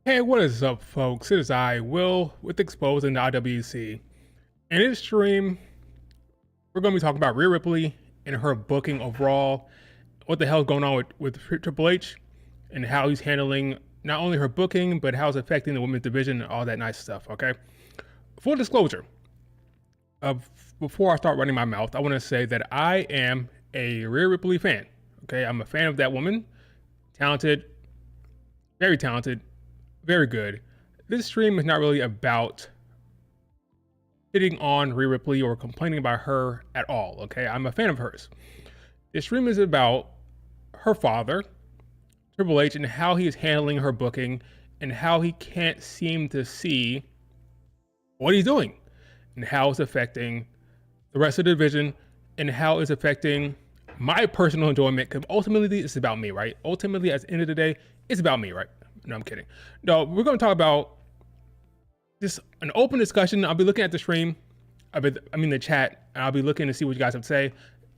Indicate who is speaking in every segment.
Speaker 1: Hey, what is up, folks? It is I, Will, with Exposing the IWC. In this stream, we're going to be talking about Rhea Ripley and her booking overall, what the hell is going on with Triple H, and how he's handling not only her booking, but how it's affecting the women's division and all that nice stuff, okay? Full disclosure, before I start running my mouth, I want to say that I am a Rhea Ripley fan, okay? I'm a fan of that woman, talented, very talented, very good. This stream is not really about hitting on Rhea Ripley or complaining about her at all, okay? I'm a fan of hers. This stream is about her father, Triple H, and how he is handling her booking and how he can't seem to see what he's doing and how it's affecting the rest of the division and how it's affecting my personal enjoyment, because ultimately it's about me, right? Ultimately, at the end of the day, it's about me, right? No, I'm kidding. No, we're going to talk about just an open discussion. I'll be looking at the stream, the chat, and I'll be looking to see what you guys have to say.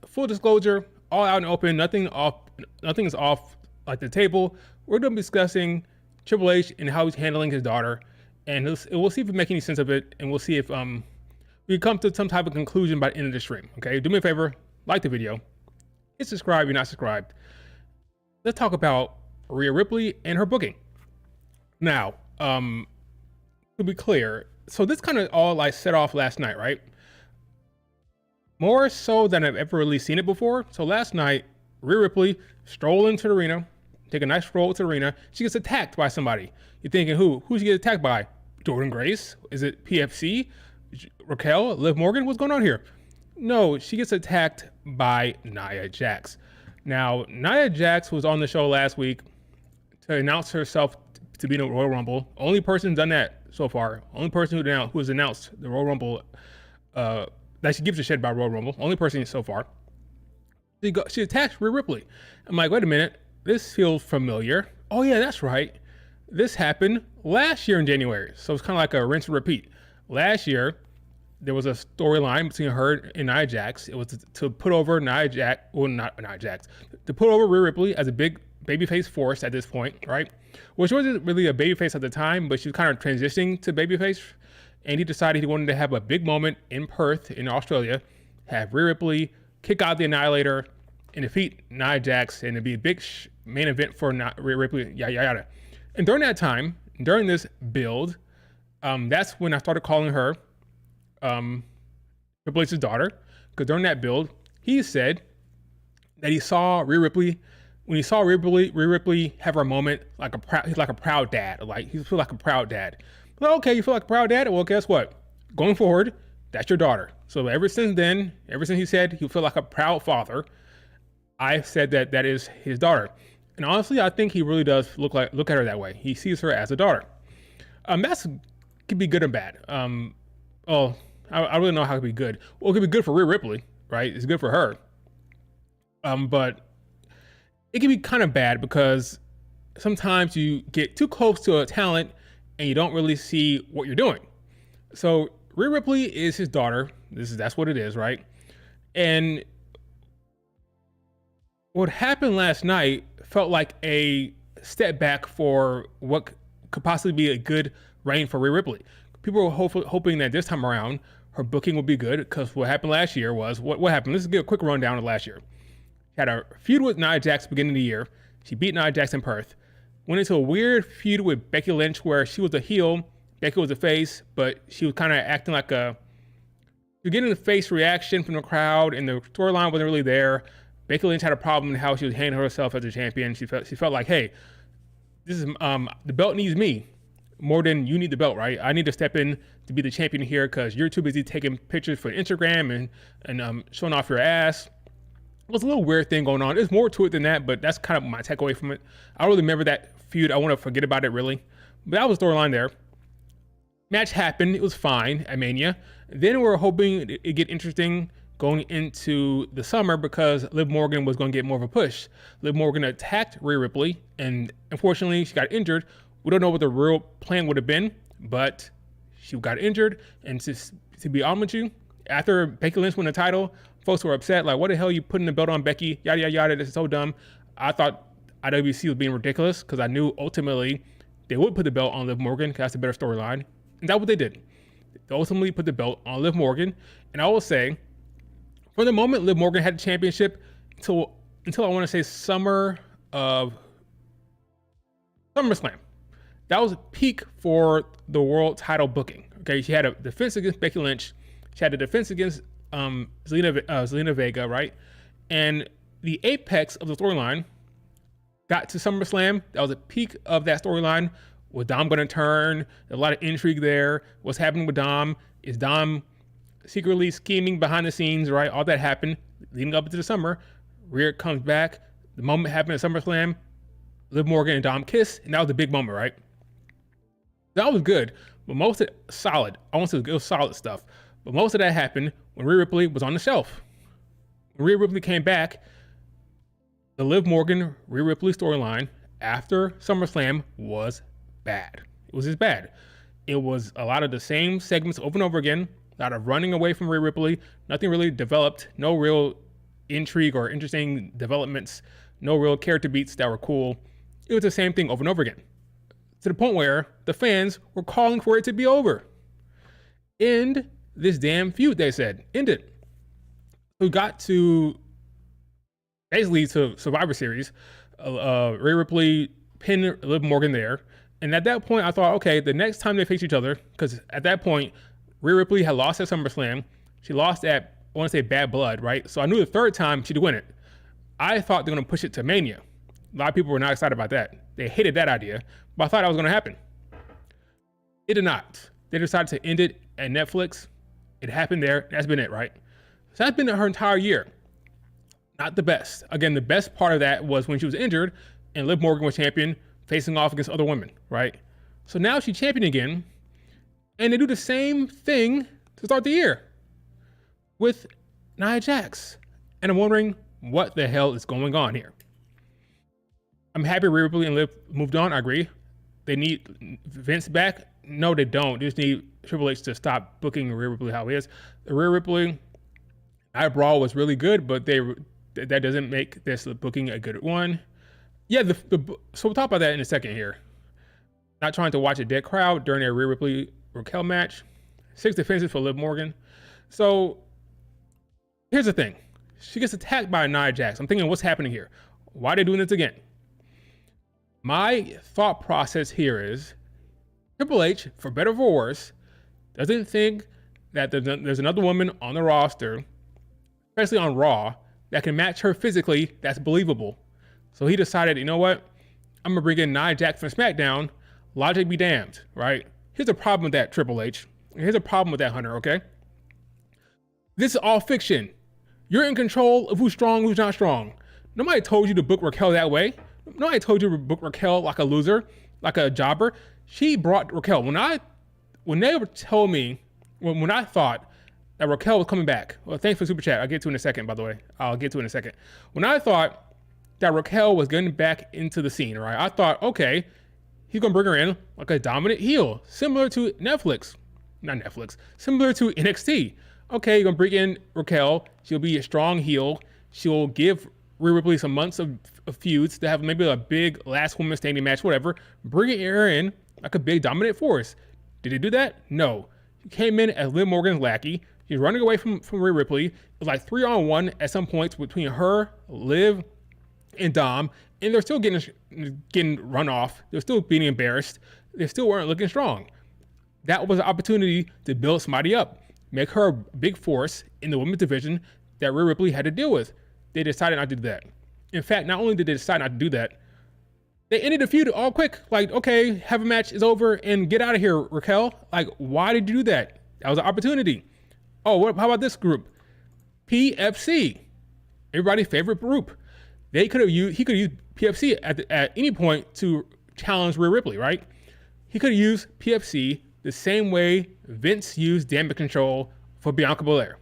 Speaker 1: Full disclosure, all out and open, nothing is off like the table. We're going to be discussing Triple H and how he's handling his daughter, and we'll see if we make any sense of it, and we'll see if we come to some type of conclusion by the end of the stream. Okay, do me a favor, like the video, hit subscribe if you're not subscribed. Let's talk about Rhea Ripley and her booking. Now, to be clear, so this kind of all like set off last night, right? More so than I've ever really seen it before. So last night, Rhea Ripley stroll into the arena, take a nice stroll to the arena. She gets attacked by somebody. You're thinking, who? Who she get attacked by? Jordan Grace? Is it PFC? Raquel? Liv Morgan? What's going on here? No, she gets attacked by Nia Jax. Now, Nia Jax was on the show last week to announce herself to be in the Royal Rumble. Only person done that so far. Only person who has announced the Royal Rumble, that she gives a shit about Royal Rumble. Only person so far. She attacks Rhea Ripley. I'm like, wait a minute, this feels familiar. Oh yeah, that's right. This happened last year in January. So it's kind of like a rinse and repeat. Last year, there was a storyline between her and Nia Jax. It was to put over to put over Rhea Ripley as a big babyface force at this point, right? Well, she wasn't really a babyface at the time, but she was kind of transitioning to babyface. And he decided he wanted to have a big moment in Perth, in Australia, have Rhea Ripley kick out the Annihilator and defeat Nia Jax, and it'd be a big main event for Rhea Ripley, yada, yada. And during that time, during this build, that's when I started calling her Triple H's daughter, because during that build, he said that he saw Rhea Ripley. When he saw Rhea Ripley have her moment, he's like a proud dad. Like, he feels like a proud dad. Well, okay, you feel like a proud dad? Well, guess what? Going forward, that's your daughter. So ever since then, ever since he said he feel like a proud father, I said that is his daughter. And honestly, I think he really does look at her that way. He sees her as a daughter. That's could be good and bad. I really don't know how it could be good. Well, it could be good for Rhea Ripley, right? It's good for her. But it can be kind of bad because sometimes you get too close to a talent and you don't really see what you're doing. So Rhea Ripley is his daughter. That's what it is, right? And what happened last night felt like a step back for what could possibly be a good reign for Rhea Ripley. People were hoping that this time around her booking would be good, because what happened last year was what happened. Let's get a quick rundown of last year. She had a feud with Nia Jax beginning of the year. She beat Nia Jax in Perth. Went into a weird feud with Becky Lynch where she was the heel, Becky was the face, but she was kind of acting like you're getting the face reaction from the crowd, and the storyline wasn't really there. Becky Lynch had a problem in how she was handling herself as a champion. She felt like, hey, this is the belt needs me more than you need the belt, right? I need to step in to be the champion here because you're too busy taking pictures for Instagram and showing off your ass. It was a little weird thing going on. There's more to it than that, but that's kind of my takeaway from it. I don't really remember that feud. I want to forget about it, really. But that was the storyline there. Match happened. It was fine at Mania. Then we were hoping it'd get interesting going into the summer because Liv Morgan was going to get more of a push. Liv Morgan attacked Rhea Ripley, and unfortunately, she got injured. We don't know what the real plan would have been, but she got injured. And to be honest with you, after Becky Lynch won the title, folks were upset. Like, what the hell are you putting the belt on Becky? Yada, yada, yada. This is so dumb. I thought IWC was being ridiculous because I knew ultimately they would put the belt on Liv Morgan, 'cause that's a better storyline. And that's what they did. They ultimately put the belt on Liv Morgan. And I will say, from the moment Liv Morgan had the championship until I want to say summer of SummerSlam, that was a peak for the world title booking. Okay, she had a defense against Becky Lynch. She had a defense against Zelina Vega, right? And the apex of the storyline got to SummerSlam. That was a peak of that storyline. Was Dom going to turn? A lot of intrigue there. What's happening with Dom? Is Dom secretly scheming behind the scenes, right? All that happened leading up into the summer. Rhea comes back. The moment happened at SummerSlam. Liv Morgan and Dom kiss, and that was a big moment, right? That was good, but most of it solid. I won't say it was solid stuff, but most of that happened when Rhea Ripley was on the shelf. When Rhea Ripley came back, the Liv Morgan Rhea Ripley storyline after SummerSlam was bad. It was just bad. It was a lot of the same segments over and over again, a lot of running away from Rhea Ripley, nothing really developed, no real intrigue or interesting developments, no real character beats that were cool. It was the same thing over and over again, to the point where the fans were calling for it to be over. End this damn feud, they said. End it. We got to basically to Survivor Series. Rhea Ripley pinned Liv Morgan there. And at that point, I thought, okay, the next time they face each other, because at that point, Rhea Ripley had lost at SummerSlam. She lost at, I want to say, Bad Blood, right? So I knew the third time she'd win it. I thought they were going to push it to Mania. A lot of people were not excited about that. They hated that idea, but I thought that was going to happen. It did not. They decided to end it at Netflix. It happened there. That's been it, right? So that's been her entire year. Not the best. Again, the best part of that was when she was injured and Liv Morgan was champion, facing off against other women, right? So now she's champion again, and they do the same thing to start the year with Nia Jax. And I'm wondering what the hell is going on here. I'm happy Rhea Ripley and Liv moved on. I agree. They need Vince back. No, they don't. They just need Triple H to stop booking Rhea Ripley how he is. The Rhea Ripley Night Brawl was really good, but that doesn't make this booking a good one. Yeah, so we'll talk about that in a second here. Not trying to watch a dead crowd during a Rhea Ripley Raquel match. 6 defenses for Liv Morgan. So here's the thing. She gets attacked by Nia Jax. I'm thinking, what's happening here? Why are they doing this again? My thought process here is Triple H, for better or for worse, doesn't think that there's another woman on the roster, especially on Raw, that can match her physically that's believable. So he decided, you know what? I'm going to bring in Nia Jax from SmackDown. Logic be damned, right? Here's a problem with that, Triple H. Here's a problem with that, Hunter, okay? This is all fiction. You're in control of who's strong, who's not strong. Nobody told you to book Raquel that way. Nobody told you to book Raquel like a loser, like a jobber. She brought Raquel. When they told me, when I thought that Raquel was coming back, well, thanks for Super Chat. I'll get to it in a second, by the way. I'll get to it in a second. When I thought that Raquel was getting back into the scene, right? I thought, okay, he's going to bring her in like a dominant heel, similar to similar to NXT. Okay, you're going to bring in Raquel. She'll be a strong heel. She'll give Rhea Ripley some months of feuds to have maybe a big last woman standing match, whatever. Bring her in like a big dominant force. Did he do that? No. He came in as Liv Morgan's lackey. He's running away from Rhea Ripley. It was like 3-on-1 at some points between her, Liv, and Dom, and they're still getting run off. They're still being embarrassed. They still weren't looking strong. That was an opportunity to build somebody up, make her a big force in the women's division that Rhea Ripley had to deal with. They decided not to do that. In fact, not only did they decide not to do that, they ended the feud all quick. Like, okay, have a match, is over, and get out of here, Raquel. Like, why did you do that? That was an opportunity. Oh, how about this group? PFC, everybody's favorite group. He could have used PFC at any point to challenge Rhea Ripley, right? He could have used PFC the same way Vince used Damage Control for Bianca Belair.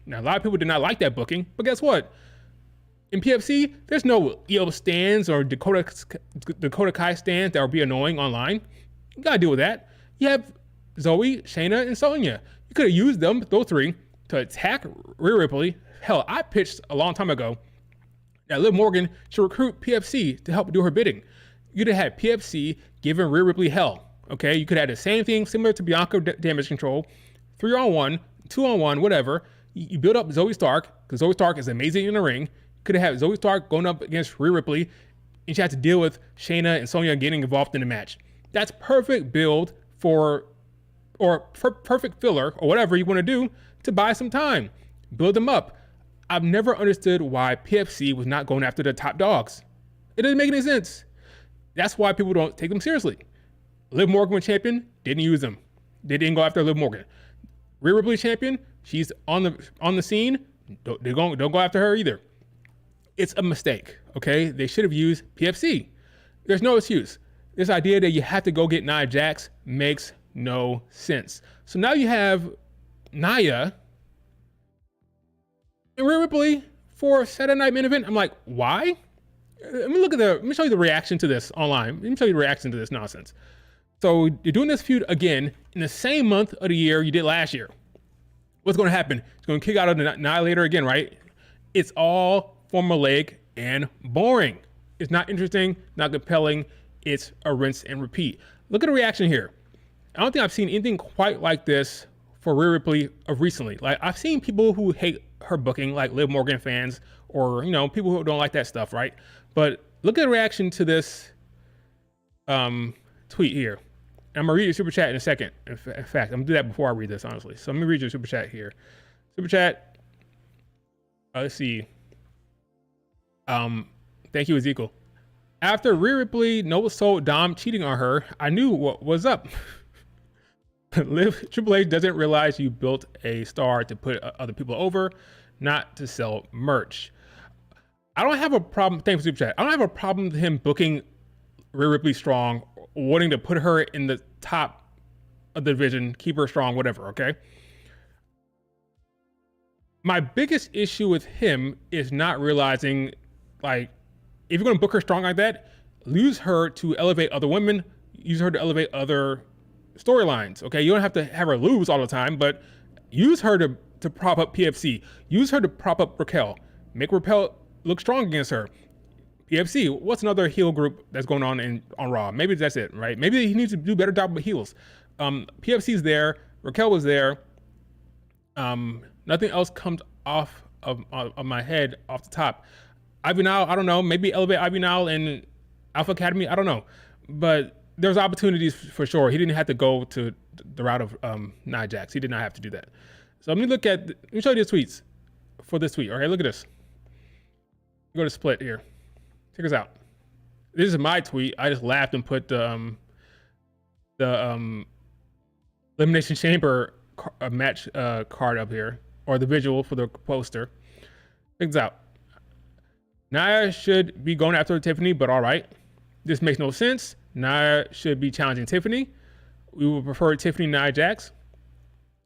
Speaker 1: Now, a lot of people did not like that booking, but guess what? In PFC, there's no EO stands or Dakota Kai stands that would be annoying online. You gotta deal with that. You have Zoe, Shayna, and Sonya. You could have used those three, to attack Rhea Ripley. Hell, I pitched a long time ago that Liv Morgan should recruit PFC to help do her bidding. You could have had PFC giving Rhea Ripley hell. Okay, you could have had the same thing similar to Bianca damage control, 3-on-1, 2-on-1, whatever. You build up Zoe Stark because Zoe Stark is amazing in the ring. Could have had Zoe Stark going up against Rhea Ripley, and she had to deal with Shayna and Sonya getting involved in the match. That's perfect build for perfect filler or whatever you want to do to buy some time. Build them up. I've never understood why PFC was not going after the top dogs. It doesn't make any sense. That's why people don't take them seriously. Liv Morgan was champion, didn't use them. They didn't go after Liv Morgan. Rhea Ripley champion, she's on the scene. Don't go after her either. It's a mistake, okay? They should have used PFC. There's no excuse. This idea that you have to go get Nia Jax makes no sense. So now you have Nia and Rhea Ripley for Saturday Night Main Event. I'm like, why? Let me show you the reaction to this online. Let me show you the reaction to this nonsense. So you're doing this feud again in the same month of the year you did last year. What's going to happen? It's going to kick out of the Annihilator again, right? It's all formulaic and boring. It's not interesting, not compelling. It's a rinse and repeat. Look at the reaction here. I don't think I've seen anything quite like this for Rhea Ripley of recently. Like, I've seen people who hate her booking, like Liv Morgan fans, or people who don't like that stuff, right? But look at the reaction to this tweet here. I'm gonna read your super chat in a second. In fact, I'm gonna do that before I read this, honestly. So let me read your super chat here. Super chat. Let's see. Thank you, Ezekiel. After Rhea Ripley sold Dom cheating on her, I knew what was up. Triple H doesn't realize you built a star to put other people over, not to sell merch. I don't have a problem. Thanks for super chat. I don't have a problem with him booking Rhea Ripley strong, wanting to put her in the top of the division, keep her strong, whatever. Okay. My biggest issue with him is not realizing, like, if you're going to book her strong like that, use her to elevate other women, use her to elevate other storylines. Okay, you don't have to have her lose all the time, but use her to prop up PFC. Use her to prop up Raquel. Make Raquel look strong against her. PFC, what's another heel group that's going on Raw? Maybe that's it, right? Maybe he needs to do a better job with heels. PFC's there. Raquel was there. Nothing else comes off of my head off the top. Ivy Nile, I don't know. Maybe elevate Ivy Nile and Alpha Academy. I don't know. But there's opportunities for sure. He didn't have to go to the route of Nia Jax. He did not have to do that. So let me show you the tweets for this tweet. Okay, look at this. Go to Split here. Check this out. This is my tweet. I just laughed and put the Elimination Chamber match card up here, or the visual for the poster. Check this out. Nia should be going after Tiffany, but all right. This makes no sense. Nia should be challenging Tiffany. We would prefer Tiffany Nia Jax.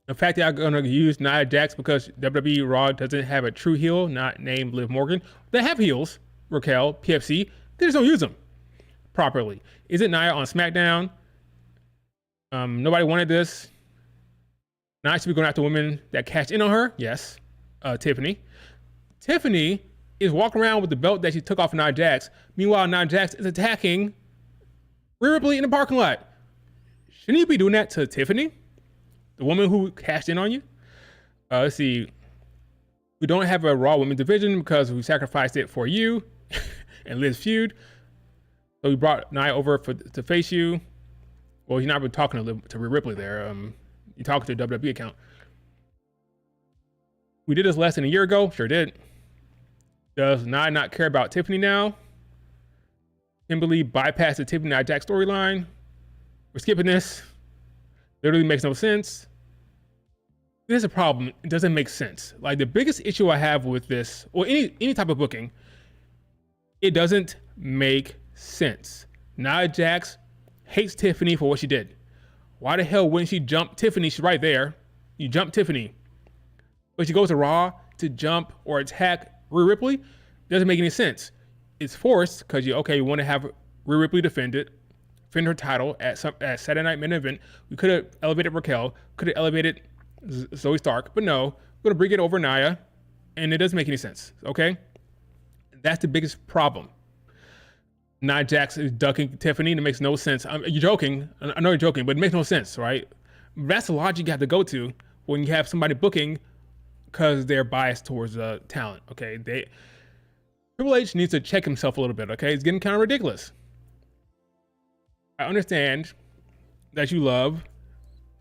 Speaker 1: The fact that I'm going to use Nia Jax because WWE Raw doesn't have a true heel, not named Liv Morgan. They have heels, Raquel, PFC. They just don't use them properly. Is it Nia on SmackDown? Nobody wanted this. Nia should be going after women that cashed in on her. Yes. Tiffany. Tiffany is walking around with the belt that she took off of Nia Jax. Meanwhile, Nia Jax is attacking Rhea Ripley in the parking lot. Shouldn't you be doing that to Tiffany, the woman who cashed in on you? Let's see. We don't have a Raw Women's division because we sacrificed it for you and Liv's feud. So we brought Nia over to face you. Well, you're not been talking to Rhea Ripley there. You're talking to a WWE account. We did this less than a year ago. Sure did. Does Nia not care about Tiffany now? Kimberly bypassed the Tiffany Nia Jax storyline. We're skipping this. Literally makes no sense. There's a problem. It doesn't make sense. Like, the biggest issue I have with this, or any type of booking, it doesn't make sense. Nia Jax hates Tiffany for what she did. Why the hell wouldn't she jump Tiffany? She's right there. You jump Tiffany. But she goes to Raw to jump or attack Rhea Ripley. Doesn't make any sense. It's forced because you want to have Rhea Ripley defend her title at Saturday Night Main Event. We could have elevated Raquel, could have elevated Zoe Stark, but no, we're gonna bring it over Nia, and it doesn't make any sense. Okay, that's the biggest problem. Nia Jax is ducking Tiffany. That makes no sense. You're joking. I know you're joking, but it makes no sense, right? That's the logic you have to go to when you have somebody booking because they're biased towards the talent. Okay, Triple H needs to check himself a little bit. Okay, it's getting kind of ridiculous. I understand that you love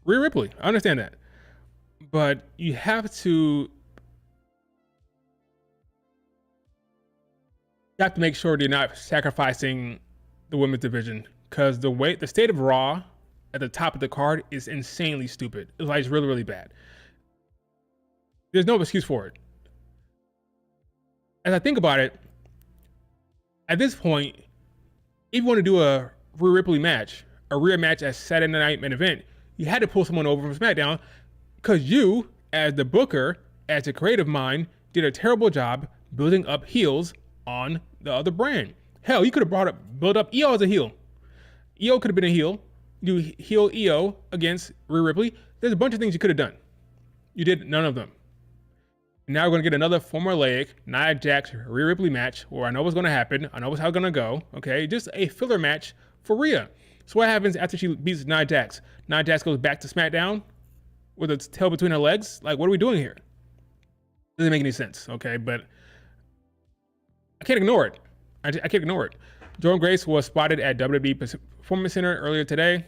Speaker 1: Rhea Ripley. I understand that, but you have to make sure they're not sacrificing the women's division, because the state of Raw at the top of the card is insanely stupid. It's really, really bad. There's no excuse for it. As I think about it, at this point, if you want to do a Rhea Ripley match, a Rhea match as Saturday Night Main Event, you had to pull someone over from SmackDown, because you, as the booker, as the creative mind, did a terrible job building up heels on the other brand. Hell, you could have built up Io as a heel. Io could have been a heel. You heel Io against Rhea Ripley. There's a bunch of things you could have done. You did none of them. Now we're going to get another formulaic Nia Jax Rhea Ripley match where I know what's going to happen. I know how it's going to go. Okay, just a filler match for Rhea. So what happens after she beats Nia Jax? Nia Jax goes back to SmackDown with a tail between her legs. Like, what are we doing here? Doesn't make any sense. Okay, but I can't ignore it. I can't ignore it. Jordynne Grace was spotted at WWE Performance Center earlier today.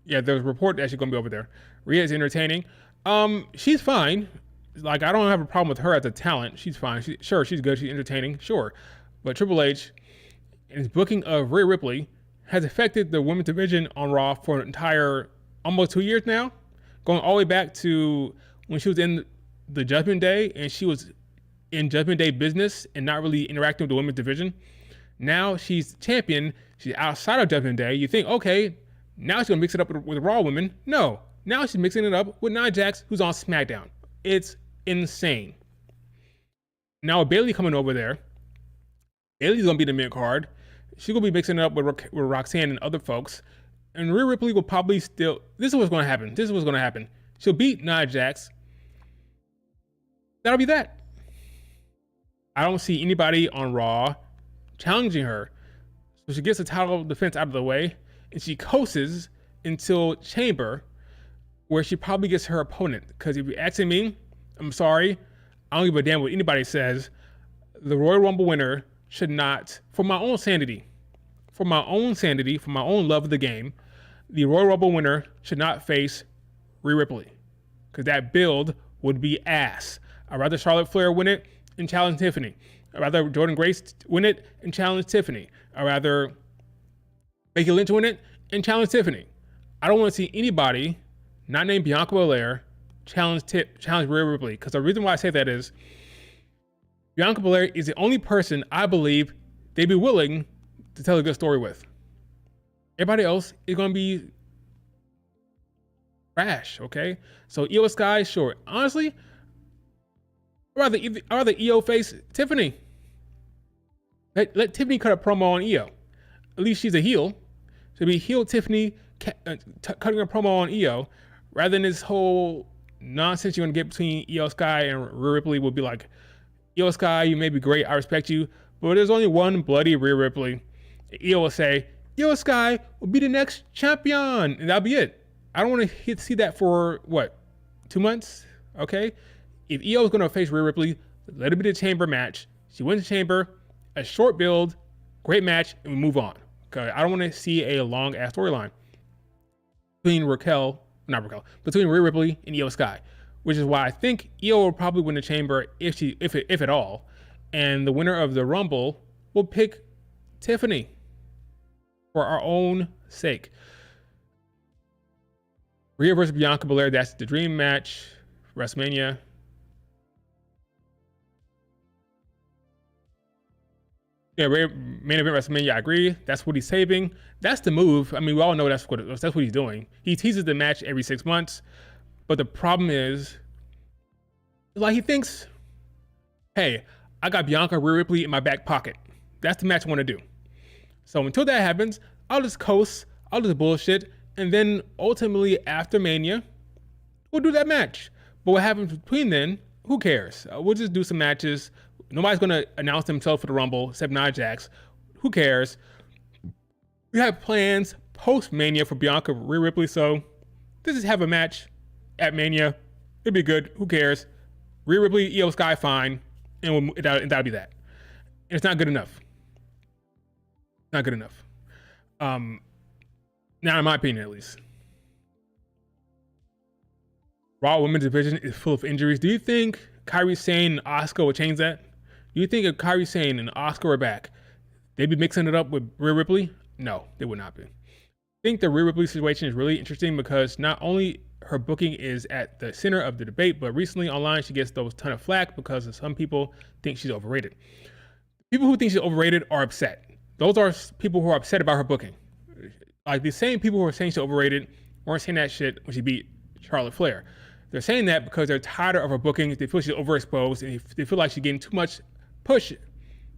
Speaker 1: Yeah, there was a report that she's going to be over there. Rhea is entertaining. She's fine. Like, I don't have a problem with her as a talent. She's fine. Sure, she's good. She's entertaining. Sure. But Triple H and his booking of Rhea Ripley has affected the women's division on Raw for an entire almost 2 years now. Going all the way back to when she was in the Judgment Day and she was in Judgment Day business and not really interacting with the women's division. Now she's champion. She's outside of Judgment Day. You think, okay, now she's going to mix it up with Raw women. No. Now she's mixing it up with Nia Jax, who's on SmackDown. It's insane. Now with Bayley coming over there, Bayley's going to be the mid-card. She's going to be mixing it up with Roxanne and other folks. And Rhea Ripley will probably still... This is what's going to happen. This is what's going to happen. She'll beat Nia Jax. That'll be that. I don't see anybody on Raw challenging her. So she gets the title defense out of the way, and she coasts until Chamber, where she probably gets her opponent. Because if you're asking me, I'm sorry, I don't give a damn what anybody says. The Royal Rumble winner should not, for my own sanity, for my own love of the game, the Royal Rumble winner should not face Rhea Ripley. Because that build would be ass. I'd rather Charlotte Flair win it and challenge Tiffany. I'd rather Jordynne Grace win it and challenge Tiffany. I'd rather Becky Lynch win it and challenge Tiffany. I don't want to see anybody not named Bianca Belair challenge Rhea Ripley. Because the reason why I say that is Bianca Belair is the only person I believe they'd be willing to tell a good story with. Everybody else is going to be trash, okay? So Io Sky, sure. Honestly, I'd rather Io face Tiffany. Let Tiffany cut a promo on Io. At least she's a heel. So be heel Tiffany cutting a promo on Io, rather than this whole nonsense you're going to get between Io Sky and Rhea Ripley will be like, Io Sky, you may be great, I respect you, but there's only one bloody Rhea Ripley. Io will say, Io Sky will be the next champion, and that'll be it. I don't want to see that for, 2 months? Okay? If Io is going to face Rhea Ripley, let it be the Chamber match. She wins the Chamber, a short build, great match, and we move on. Okay? I don't want to see a long-ass storyline between between Rhea Ripley and Io Sky, which is why I think Io will probably win the Chamber if at all, and the winner of the Rumble will pick Tiffany for our own sake. Rhea versus Bianca Belair, that's the dream match, WrestleMania. Yeah, main event WrestleMania, I agree. That's what he's saving. That's the move. I mean, we all know that's what he's doing. He teases the match every 6 months, but the problem is, like, he thinks, hey, I got Bianca Rhea Ripley in my back pocket. That's the match I want to do. So until that happens, I'll just coast, I'll just bullshit, and then ultimately after Mania, we'll do that match. But what happens between then, who cares? We'll just do some matches. Nobody's going to announce themselves for the Rumble except Nia Jax. Who cares? We have plans post Mania for Bianca Rhea Ripley, so let's just have a match at Mania. It'd be good. Who cares? Rhea Ripley, Io Sky, fine, and that'll be that. And it's not good enough. Not good enough. Now, in my opinion, at least. Raw Women's Division is full of injuries. Do you think Kairi Sane and Asuka would change that? Do you think if Kairi Sane and Asuka were back, they'd be mixing it up with Rhea Ripley? No, they would not be. I think the Rhea Ripley situation is really interesting because not only her booking is at the center of the debate, but recently online she gets those ton of flack because some people think she's overrated. People who think she's overrated are upset. Those are people who are upset about her booking. Like the same people who are saying she's overrated weren't saying that shit when she beat Charlotte Flair. They're saying that because they're tired of her booking. They feel she's overexposed and they feel like she's getting too much push.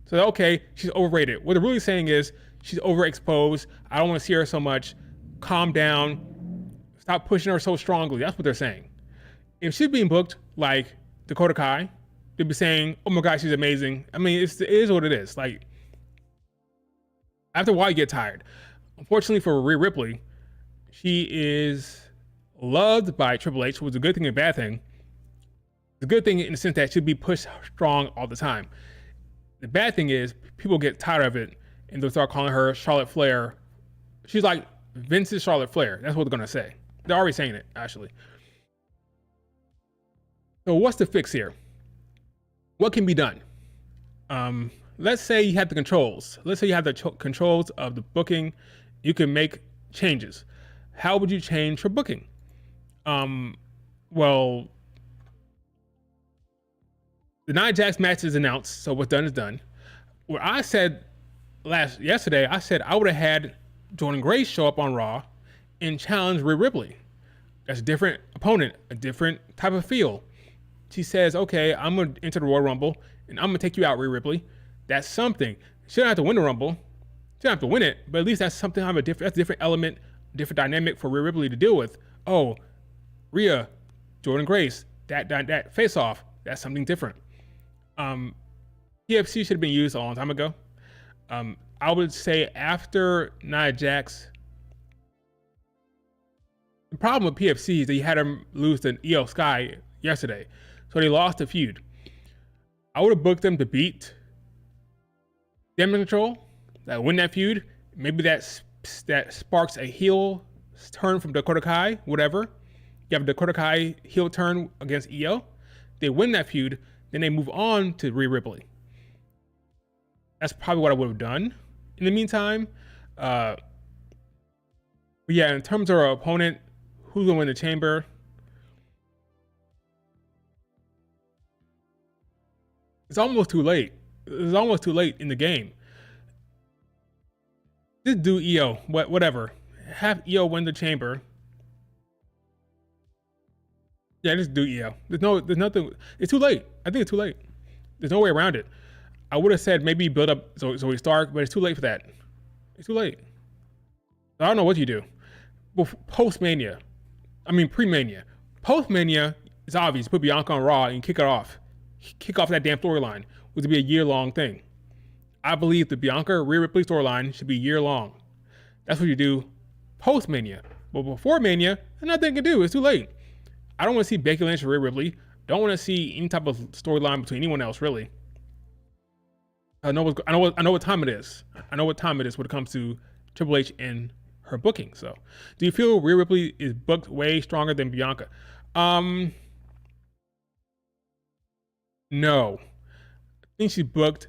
Speaker 1: So okay, she's overrated. What they're really saying is she's overexposed. I don't want to see her so much. Calm down. Stop pushing her so strongly. That's what they're saying. If she's being booked like Dakota Kai, they'd be saying, "Oh my God, she's amazing." I mean, it is what it is. Like after a while, you get tired. Unfortunately for Rhea Ripley, she is loved by Triple H, which was a good thing and a bad thing. The good thing in the sense that she'll be pushed strong all the time. The bad thing is people get tired of it and they'll start calling her Charlotte Flair. She's like Vince's Charlotte Flair. That's what they're gonna say. They're already saying it, actually. So what's the fix here? What can be done? Let's say you have the controls. Let's say you have the controls of the booking. You can make changes. How would you change her booking? Well, the Nia Jax match is announced, so what's done is done. What I said yesterday, I said I would have had Jordan Grace show up on Raw and challenge Rhea Ripley. That's a different opponent, a different type of feel. She says, okay, I'm going to enter the Royal Rumble and I'm going to take you out, Rhea Ripley. That's something. She don't have to win the Rumble. She don't have to win it, but at least that's something, that's a different element, different dynamic for Rhea Ripley to deal with. Oh, Rhea, Jordan Grace, that face off, that's something different. PFC should have been used a long time ago. I would say after Nia Jax, the problem with PFC is that you had them lose to Io Sky yesterday, so they lost the feud. I would have booked them to beat Damage Control, that win that feud. Maybe that sparks a heel turn from Dakota Kai, whatever. You have a Dakota Kai heel turn against Io. They win that feud, then they move on to Rhea Ripley. That's probably what I would have done in the meantime. But yeah, in terms of our opponent, who's gonna win the chamber? It's almost too late. It's almost too late in the game. Just do Io, whatever. Have Io win the chamber. Yeah, just do Io. There's nothing. It's too late. I think it's too late. There's no way around it. I would have said maybe build up Zoe Stark, but it's too late for that. It's too late. I don't know what you do. Post Mania, pre-Mania. Post Mania, it's obvious. Put Bianca on Raw and kick it off. Kick off that damn storyline, which would be a year-long thing. I believe the Bianca Rhea Ripley storyline should be year-long. That's what you do post Mania. But before Mania, there's nothing you can do. It's too late. I don't want to see Becky Lynch or Rhea Ripley. Don't want to see any type of storyline between anyone else, really. I know what time it is. I know what time it is when it comes to Triple H and her booking. So, do you feel Rhea Ripley is booked way stronger than Bianca? No. I think she's booked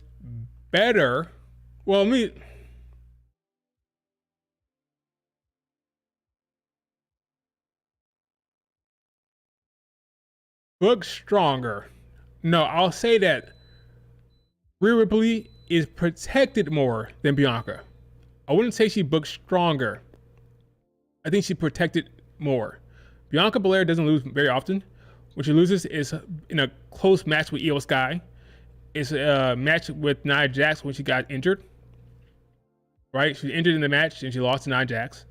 Speaker 1: better. Well, booked stronger. No, I'll say that Rhea Ripley is protected more than Bianca. I wouldn't say she booked stronger. I think she protected more. Bianca Belair doesn't lose very often. When she loses is in a close match with Io Sky. It's a match with Nia Jax when she got injured. Right? She's injured in the match and she lost to Nia Jax.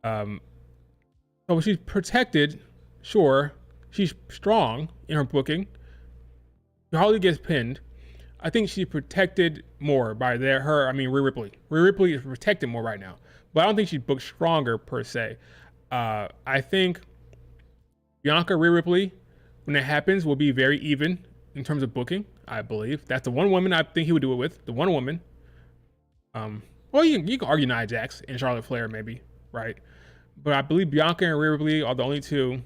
Speaker 1: So she's protected, sure. She's strong in her booking. She hardly gets pinned. I think she's protected more by Rhea Ripley. Rhea Ripley is protected more right now. but I don't think she's booked stronger per se. I think Bianca Rhea Ripley, when it happens, will be very even in terms of booking. I believe that's the one woman I think he would do it with. The one woman. Well, you can argue Nia Jax and Charlotte Flair maybe, right? But I believe Bianca and Rhea Ripley are the only two.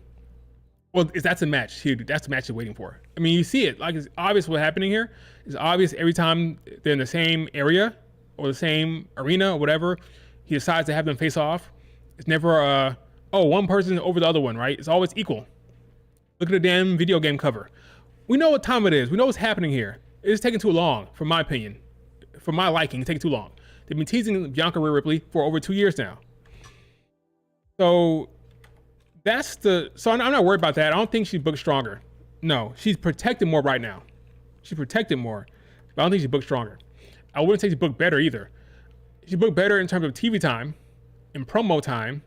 Speaker 1: Well, that's a match. That's the match you're waiting for. I mean, you see it. Like, it's obvious what's happening here. It's obvious every time they're in the same area or the same arena or whatever, he decides to have them face off. It's never, one person over the other one, right? It's always equal. Look at the damn video game cover. We know what time it is. We know what's happening here. It's taking too long, for my opinion. For my liking, it's taking too long. They've been teasing Bianca Rhea Ripley for over 2 years now. So I'm not worried about that. I don't think she's booked stronger. No, she's protected more right now. She's protected more, but I don't think she's booked stronger. I wouldn't say she's booked better either. She's booked better in terms of TV time and promo time.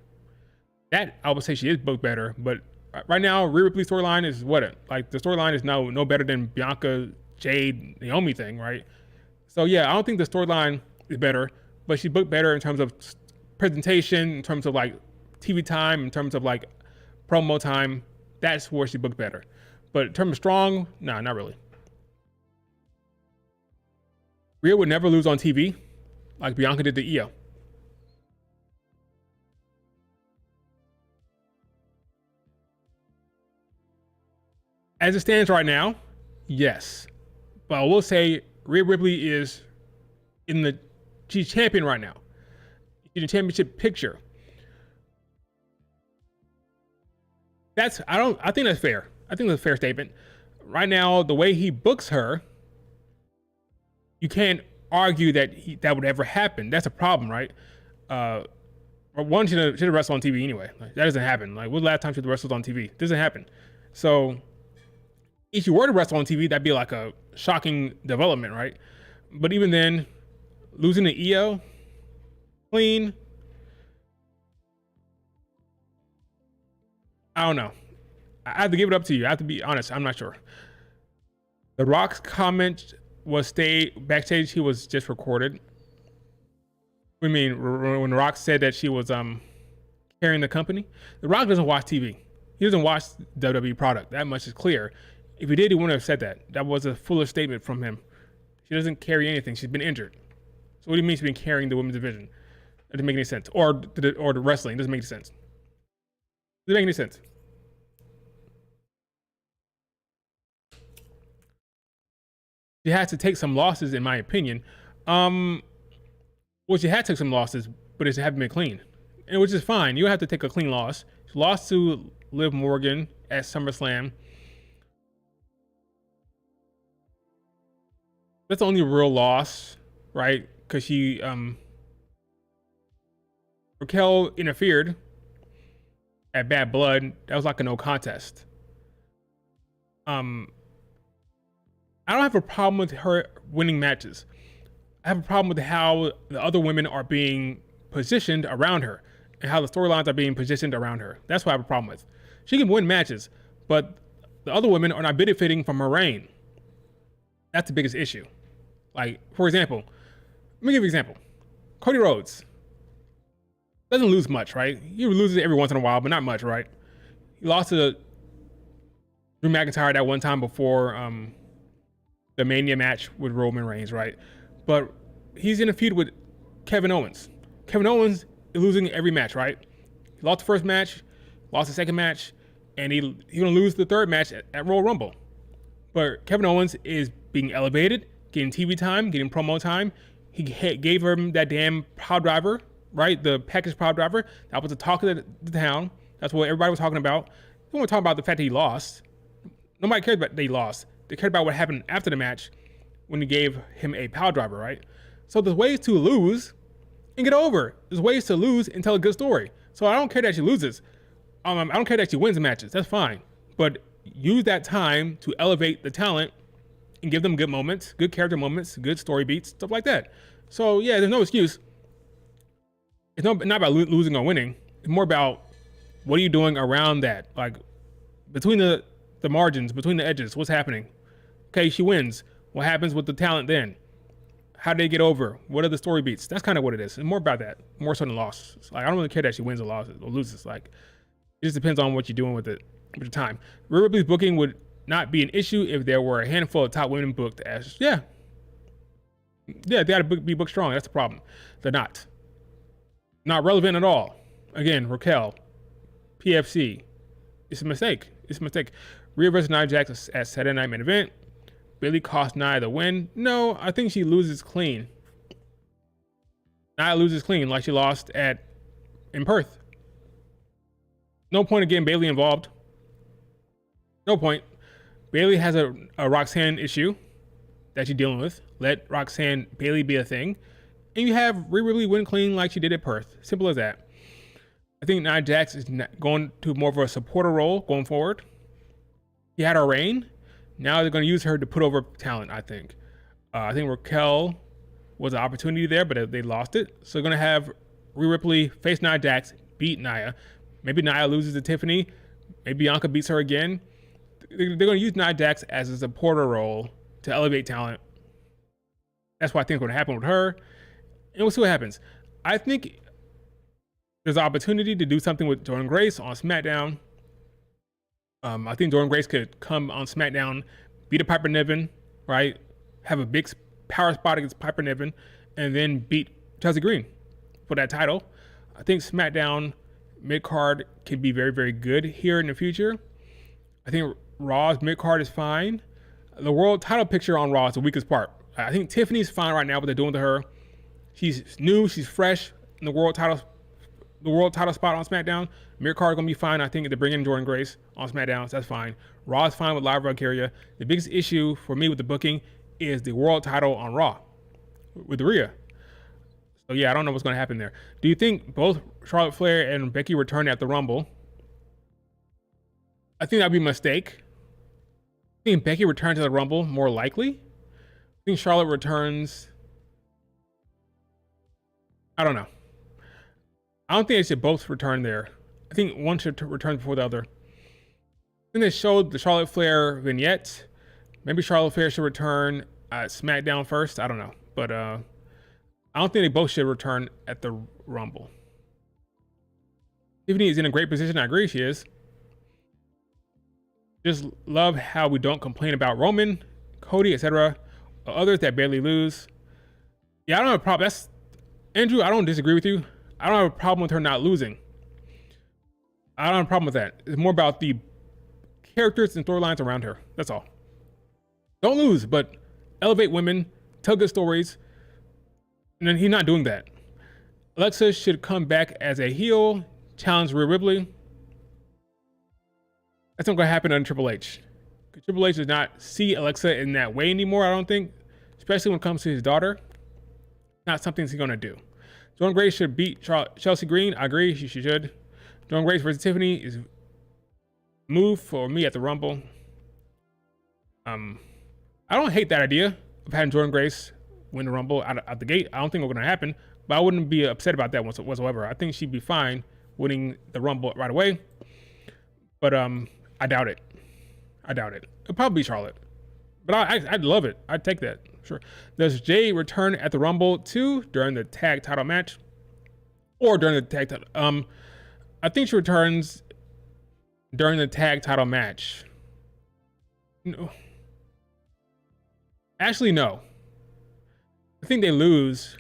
Speaker 1: That I would say she is booked better, but right now, Rhea Ripley's storyline is like the storyline is no better than Bianca, Jade, Naomi thing, right? So yeah, I don't think the storyline is better, but she's booked better in terms of presentation, in terms of like TV time, in terms of like promo time. That's where she booked better. But in terms of strong, nah, not really. Rhea would never lose on TV like Bianca did to Io. As it stands right now, yes. But I will say Rhea Ripley is she's champion right now. In the championship picture. I think that's fair. I think that's a fair statement. Right now, the way he books her, you can't argue that that would ever happen. That's a problem, right? One, she should have wrestled on TV anyway. Like, that doesn't happen. Like, when was the last time she wrestled on TV? It doesn't happen. So if you were to wrestle on TV, that'd be like a shocking development, right? But even then, losing to Io, clean. I don't know. I have to give it up to you. I have to be honest. I'm not sure. The Rock's comment was backstage. He was just recorded. I mean, when The Rock said that she was carrying the company, The Rock doesn't watch TV. He doesn't watch WWE product. That much is clear. If he did, he wouldn't have said that. That was a foolish statement from him. She doesn't carry anything. She's been injured. So what do you mean she's been carrying the women's division? That doesn't make any sense. Or the wrestling. It doesn't make any sense. Doesn't make any sense. She has to take some losses, in my opinion. Well, she had to take some losses, but it haven't been clean, and which is fine. You have to take a clean loss. She lost to Liv Morgan at SummerSlam. That's the only real loss, right? Because Raquel interfered at Bad Blood. That was like a no contest. I don't have a problem with her winning matches. I have a problem with how the other women are being positioned around her and how the storylines are being positioned around her. That's what I have a problem with. She can win matches, but the other women are not benefiting from her reign. That's the biggest issue. Like, for example, let me give you an example. Cody Rhodes doesn't lose much, right? He loses every once in a while, but not much, right? He lost to Drew McIntyre that one time before the Mania match with Roman Reigns, right? But he's in a feud with Kevin Owens. Kevin Owens is losing every match, right? He lost the first match, lost the second match, and he's gonna lose the third match at Royal Rumble. But Kevin Owens is being elevated, getting TV time, getting promo time. He gave him that damn power driver, right? The package power driver. That was the talk of the town. That's what everybody was talking about. They weren't talking about the fact that he lost. Nobody cared about that he lost. They cared about what happened after the match when he gave him a power driver, right? So there's ways to lose and get over. There's ways to lose and tell a good story. So I don't care that she loses. I don't care that she wins the matches. That's fine. But use that time to elevate the talent and give them good moments, good character moments, good story beats, stuff like that. So yeah, there's no excuse. It's not about losing or winning. It's more about what are you doing around that? Like between the margins, between the edges, what's happening? Okay, she wins. What happens with the talent then? How do they get over? What are the story beats? That's kind of what it is. It's more about that, more so than loss. It's like I don't really care that she wins or loses or loses. Like it just depends on what you're doing with it, with your time. Rhea Ripley's booking would not be an issue if there were a handful of top women booked as they got to be booked strong. That's the problem. They're not relevant at all. Again, Raquel, PFC. It's a mistake. It's a mistake. Rhea versus Nia Jax at Saturday Night Main Event. Bayley cost Nia the win. No, I think she loses clean. Nia loses clean like she lost in Perth. No point of getting Bayley involved. No point. Bayley has a Roxanne issue that she's dealing with. Let Roxanne Bayley be a thing. And you have Rhea Ripley win clean like she did at Perth. Simple as that. I think Nia Jax is going to more of a supporter role going forward. He had her reign. Now they're going to use her to put over talent, I think. I think Raquel was an opportunity there, but they lost it. So they're going to have Rhea Ripley face Nia Jax, beat Nia. Maybe Nia loses to Tiffany. Maybe Bianca beats her again. They're going to use Nia Jax as a supporter role to elevate talent. That's what I think is going to happen with her. And we'll see what happens. I think there's an opportunity to do something with Jordynne Grace on SmackDown. I think Jordynne Grace could come on SmackDown, beat a Piper Niven, right? Have a big power spot against Piper Niven, and then beat Chelsea Green for that title. I think SmackDown mid-card could be very, very good here in the future. I think Raw's mid-card is fine. The world title picture on Raw is the weakest part. I think Tiffany's fine right now, what they're doing to her. She's new, she's fresh in the world title spot on SmackDown. Midcard gonna be fine. I think they're bringing Jordynne Grace on SmackDown, so that's fine. Raw is fine with Live Valkyria. The biggest issue for me with the booking is the world title on Raw with Rhea. So yeah, I don't know what's gonna happen there. Do you think both Charlotte Flair and Becky return at the Rumble? I think that'd be a mistake. I think Becky returns to the Rumble more likely. I think Charlotte returns. I don't know. I don't think they should both return there. I think one should return before the other. Then they showed the Charlotte Flair vignette. Maybe Charlotte Flair should return at SmackDown first. I don't know. But I don't think they both should return at the Rumble. Tiffany is in a great position. I agree she is. Just love how we don't complain about Roman, Cody, etc. Others that barely lose. Yeah, I don't have a problem. That's Andrew, I don't disagree with you. I don't have a problem with her not losing. I don't have a problem with that. It's more about the characters and storylines around her. That's all. Don't lose, but elevate women, tell good stories. And then he's not doing that. Alexa should come back as a heel, challenge Rhea Ripley. That's not going to happen under Triple H. Triple H does not see Alexa in that way anymore, I don't think. Especially when it comes to his daughter. Not something he's going to do. Jordynne Grace should beat Chelsea Green. I agree, she should. Jordynne Grace versus Tiffany is move for me at the Rumble. I don't hate that idea of having Jordynne Grace win the Rumble out the gate. I don't think it's going to happen, but I wouldn't be upset about that whatsoever. I think she'd be fine winning the Rumble right away. But I doubt it. It'll probably be Charlotte. But I'd love it. I'd take that. Sure. Does Jay return at the Rumble too during the tag title match? Or during the tag title? I think she returns during the tag title match. No. Actually, no. I think they lose.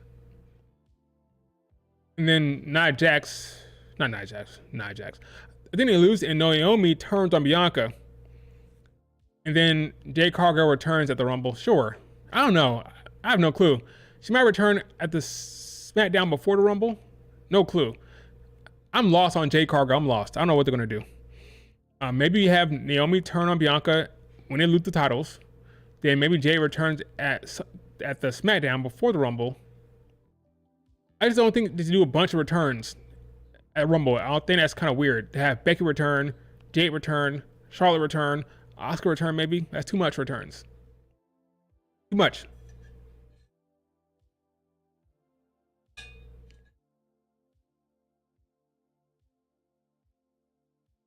Speaker 1: And then Nia Jax. I think they lose and Naomi turns on Bianca. And then Jade Cargill returns at the Rumble. Sure. I don't know. I have no clue. She might return at the SmackDown before the Rumble. No clue. I'm lost on Jade Cargill. I'm lost. I don't know what they're going to do. Maybe you have Naomi turn on Bianca when they lose the titles. Then maybe Jade returns at the SmackDown before the Rumble. I just don't think they do a bunch of returns at Rumble. I don't think that's kind of weird to have Becky return, Jade return, Charlotte return, Asuka return maybe. That's too much returns. Too much.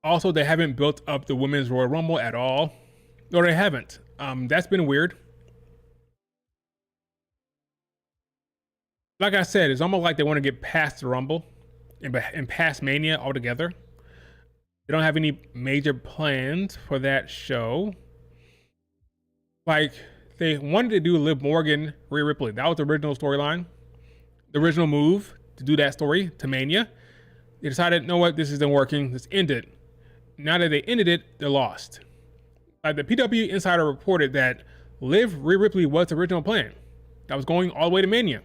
Speaker 1: Also, they haven't built up the Women's Royal Rumble at all. No, they haven't. That's been weird. Like I said, it's almost like they want to get past the Rumble and past Mania altogether. They don't have any major plans for that show. Like, they wanted to do Liv Morgan, Rhea Ripley. That was the original storyline. The original move to do that story to Mania. They decided, you know what, this isn't working. Let's end it. Now that they ended it, they're lost. Like, the PW Insider reported that Liv Rhea Ripley was the original plan. That was going all the way to Mania.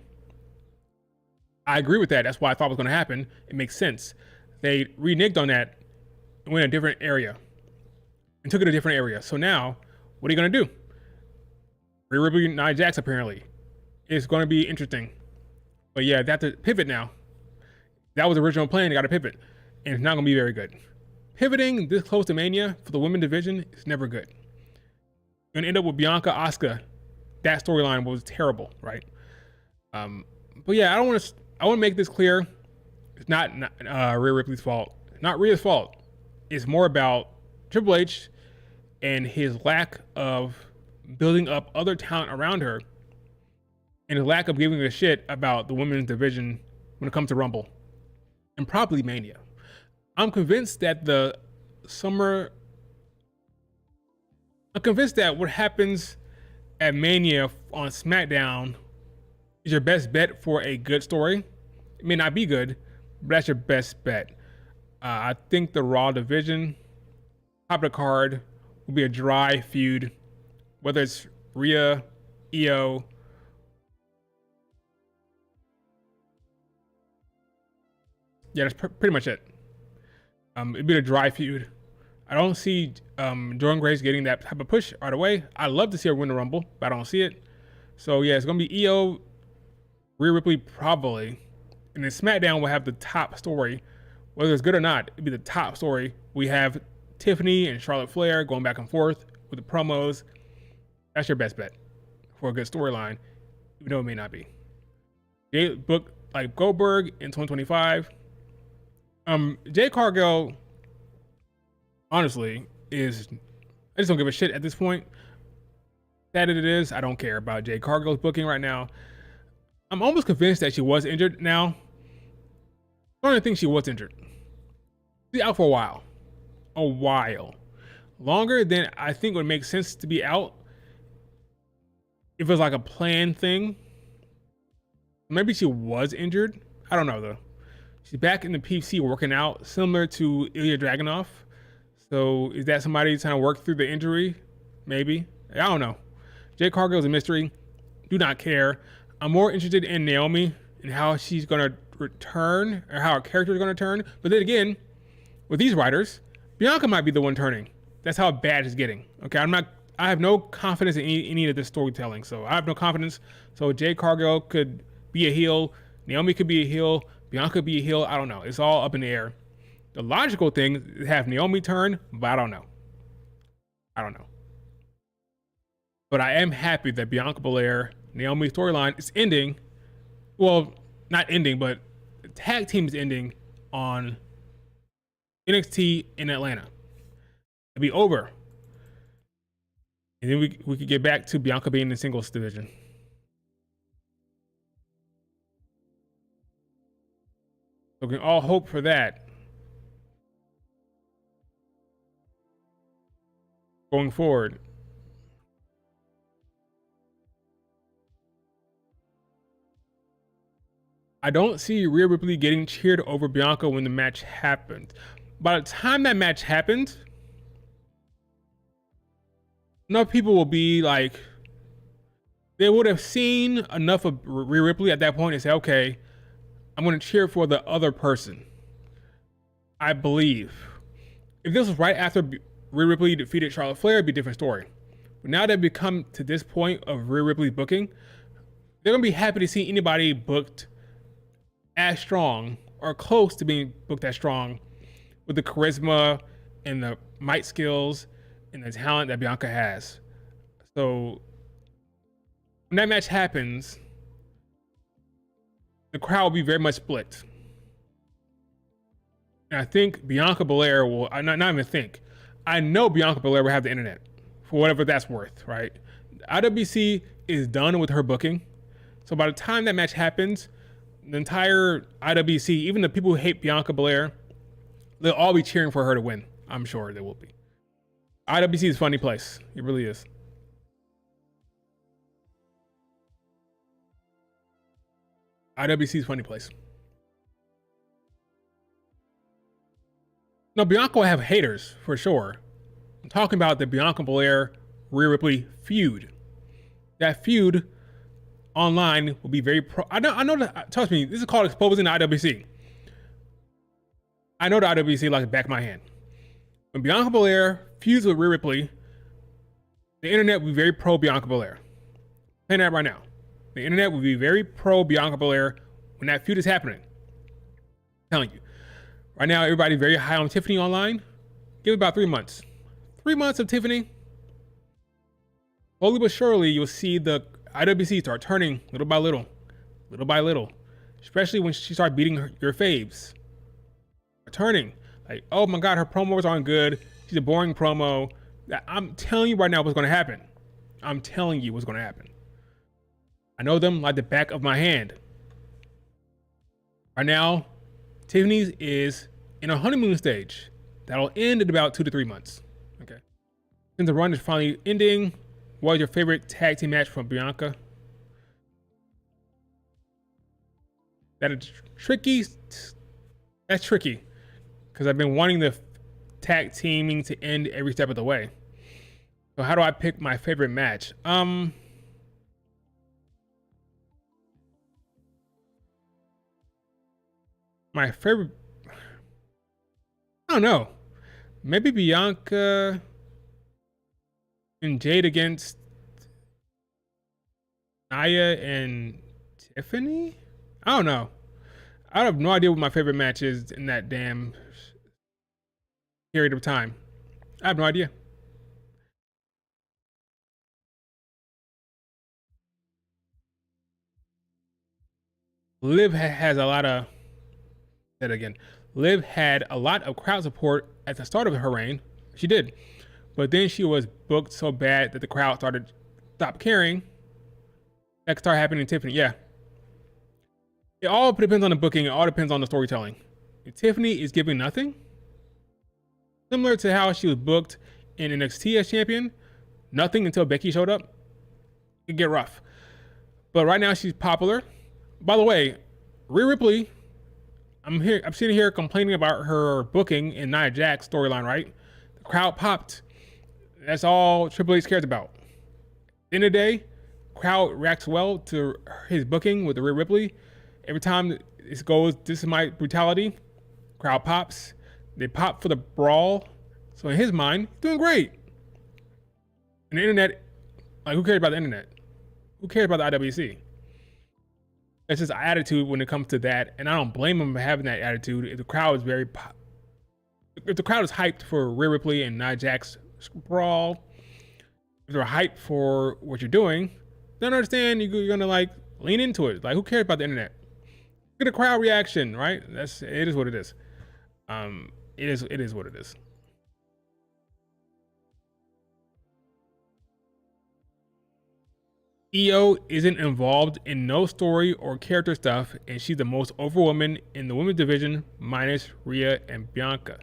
Speaker 1: I agree with that. That's why I thought it was going to happen. It makes sense. They reneged on that and went a different area and took it to a different area. So now, what are you going to do? Rhea Ripley, Nia Jax, apparently. It's going to be interesting. But yeah, they have to pivot now. That was the original plan. They got to pivot. And it's not going to be very good. Pivoting this close to Mania for the women's division is never good. You're going to end up with Bianca, Asuka. That storyline was terrible, right? But yeah, I want to make this clear. It's not Rhea Ripley's fault. Not Rhea's fault. It's more about Triple H and his lack of building up other talent around her and his lack of giving a shit about the women's division when it comes to Rumble and probably Mania. I'm convinced that what happens at Mania on SmackDown is your best bet for a good story. It may not be good, but that's your best bet. I think the Raw division, top of the card, will be a dry feud, whether it's Rhea, Io, yeah, that's pretty much it. It'd be a dry feud. I don't see Jordynne Grace getting that type of push right away. I'd love to see her win the Rumble, but I don't see it. So yeah, it's gonna be Io, Rhea Ripley probably, and then SmackDown will have the top story, whether it's good or not. It'd be the top story. We have Tiffany and Charlotte Flair going back and forth with the promos. That's your best bet for a good storyline, even though it may not be. They book like Goldberg in 2025. Jade Cargill, honestly, I just don't give a shit at this point. Sad as it is, I don't care about Jade Cargill's booking right now. I'm almost convinced that she was injured now. I don't think she was injured. She's out for a while. Longer than I think would make sense to be out if it was like a planned thing. Maybe she was injured. I don't know though. She's back in the PC working out, similar to Ilya Dragunov. So is that somebody trying to work through the injury? Maybe. I don't know. Jade Cargill is a mystery. Do not care. I'm more interested in Naomi and how she's going to return, or how her character is going to turn. But then again, with these writers, Bianca might be the one turning. That's how bad it's getting. Okay, I have no confidence in any of this storytelling. So I have no confidence. So Jade Cargill could be a heel. Naomi could be a heel. Bianca could be a heel. I don't know. It's all up in the air. The logical thing is to have Naomi turn, but I don't know. But I am happy that Bianca Belair, Naomi storyline is ending. Well, not ending, but the tag team is ending on NXT in Atlanta. It'll be over. And then we could get back to Bianca being in the singles division. So we can all hope for that. Going forward. I don't see Rhea Ripley getting cheered over Bianca when the match happened. By the time that match happened, enough people will be like, they would have seen enough of Rhea Ripley at that point and say, okay, I'm going to cheer for the other person. I believe. If this was right after Rhea Ripley defeated Charlotte Flair, it'd be a different story. But now they've come to this point of Rhea Ripley's booking, they're going to be happy to see anybody booked as strong or close to being booked as strong with the charisma and the mic skills and the talent that Bianca has. So when that match happens, the crowd will be very much split. And I think Bianca Belair will, not even think, I know Bianca Belair will have the internet for whatever that's worth, right? IWC is done with her booking. So by the time that match happens, the entire IWC, even the people who hate Bianca Belair, they'll all be cheering for her to win. I'm sure they will be. IWC is a funny place. It really is. IWC is a funny place. No, Bianca will have haters for sure. I'm talking about the Bianca Belair, Rhea Ripley feud. That feud online will be very pro. I know that, trust me, this is called exposing the IWC. I know the IWC like the back of my hand. When Bianca Belair feuds with Rhea Ripley, the internet will be very pro Bianca Belair. Saying that right now. The internet will be very pro Bianca Belair when that feud is happening. I'm telling you. Right now, everybody's very high on Tiffany online. Give it about 3 months. 3 months of Tiffany. Slowly but surely, you'll see the IWC start turning little by little. Little by little. Especially when she starts beating your faves. Turning. Like, oh my God, her promos aren't good. She's a boring promo. I'm telling you right now what's going to happen. I'm telling you what's going to happen. I know them like the back of my hand. Right now, Tiffany's is in a honeymoon stage. That'll end in about 2 to 3 months. Okay. Since the run is finally ending, what is your favorite tag team match from Bianca? That is tricky. That's tricky. Because I've been wanting the tag teaming to end every step of the way. So how do I pick my favorite match? My favorite, I don't know. Maybe Bianca and Jade against Nia and Tiffany? I don't know. I have no idea what my favorite match is in that damn period of time. I have no idea. Liv has a lot of, that again. Liv had a lot of crowd support at the start of her reign. She did. But then she was booked so bad that the crowd stopped caring. That started happening to Tiffany. Yeah. It all depends on the booking. It all depends on the storytelling. If Tiffany is giving nothing, similar to how she was booked in NXT as champion, nothing until Becky showed up, it get rough. But right now she's popular. By the way, Rhea Ripley, I'm sitting here complaining about her booking in Nia Jax storyline, right? The crowd popped. That's all Triple H cares about. At the end of the day, crowd reacts well to his booking with Rhea Ripley. Every time it goes, this is my brutality, crowd pops. They pop for the brawl. So in his mind, he's doing great. And the internet, like, who cares about the internet? Who cares about the IWC? That's just attitude when it comes to that, and I don't blame him for having that attitude. If the crowd is if the crowd is hyped for Rhea Ripley and Nia Jax brawl, if they're hyped for what you're doing, then understand you're gonna like lean into it. Like, who cares about the internet? Get a crowd reaction, right? It is what it is. It is what it is. EO isn't involved in no story or character stuff, and she's the most over woman in the women's division, minus Rhea and Bianca.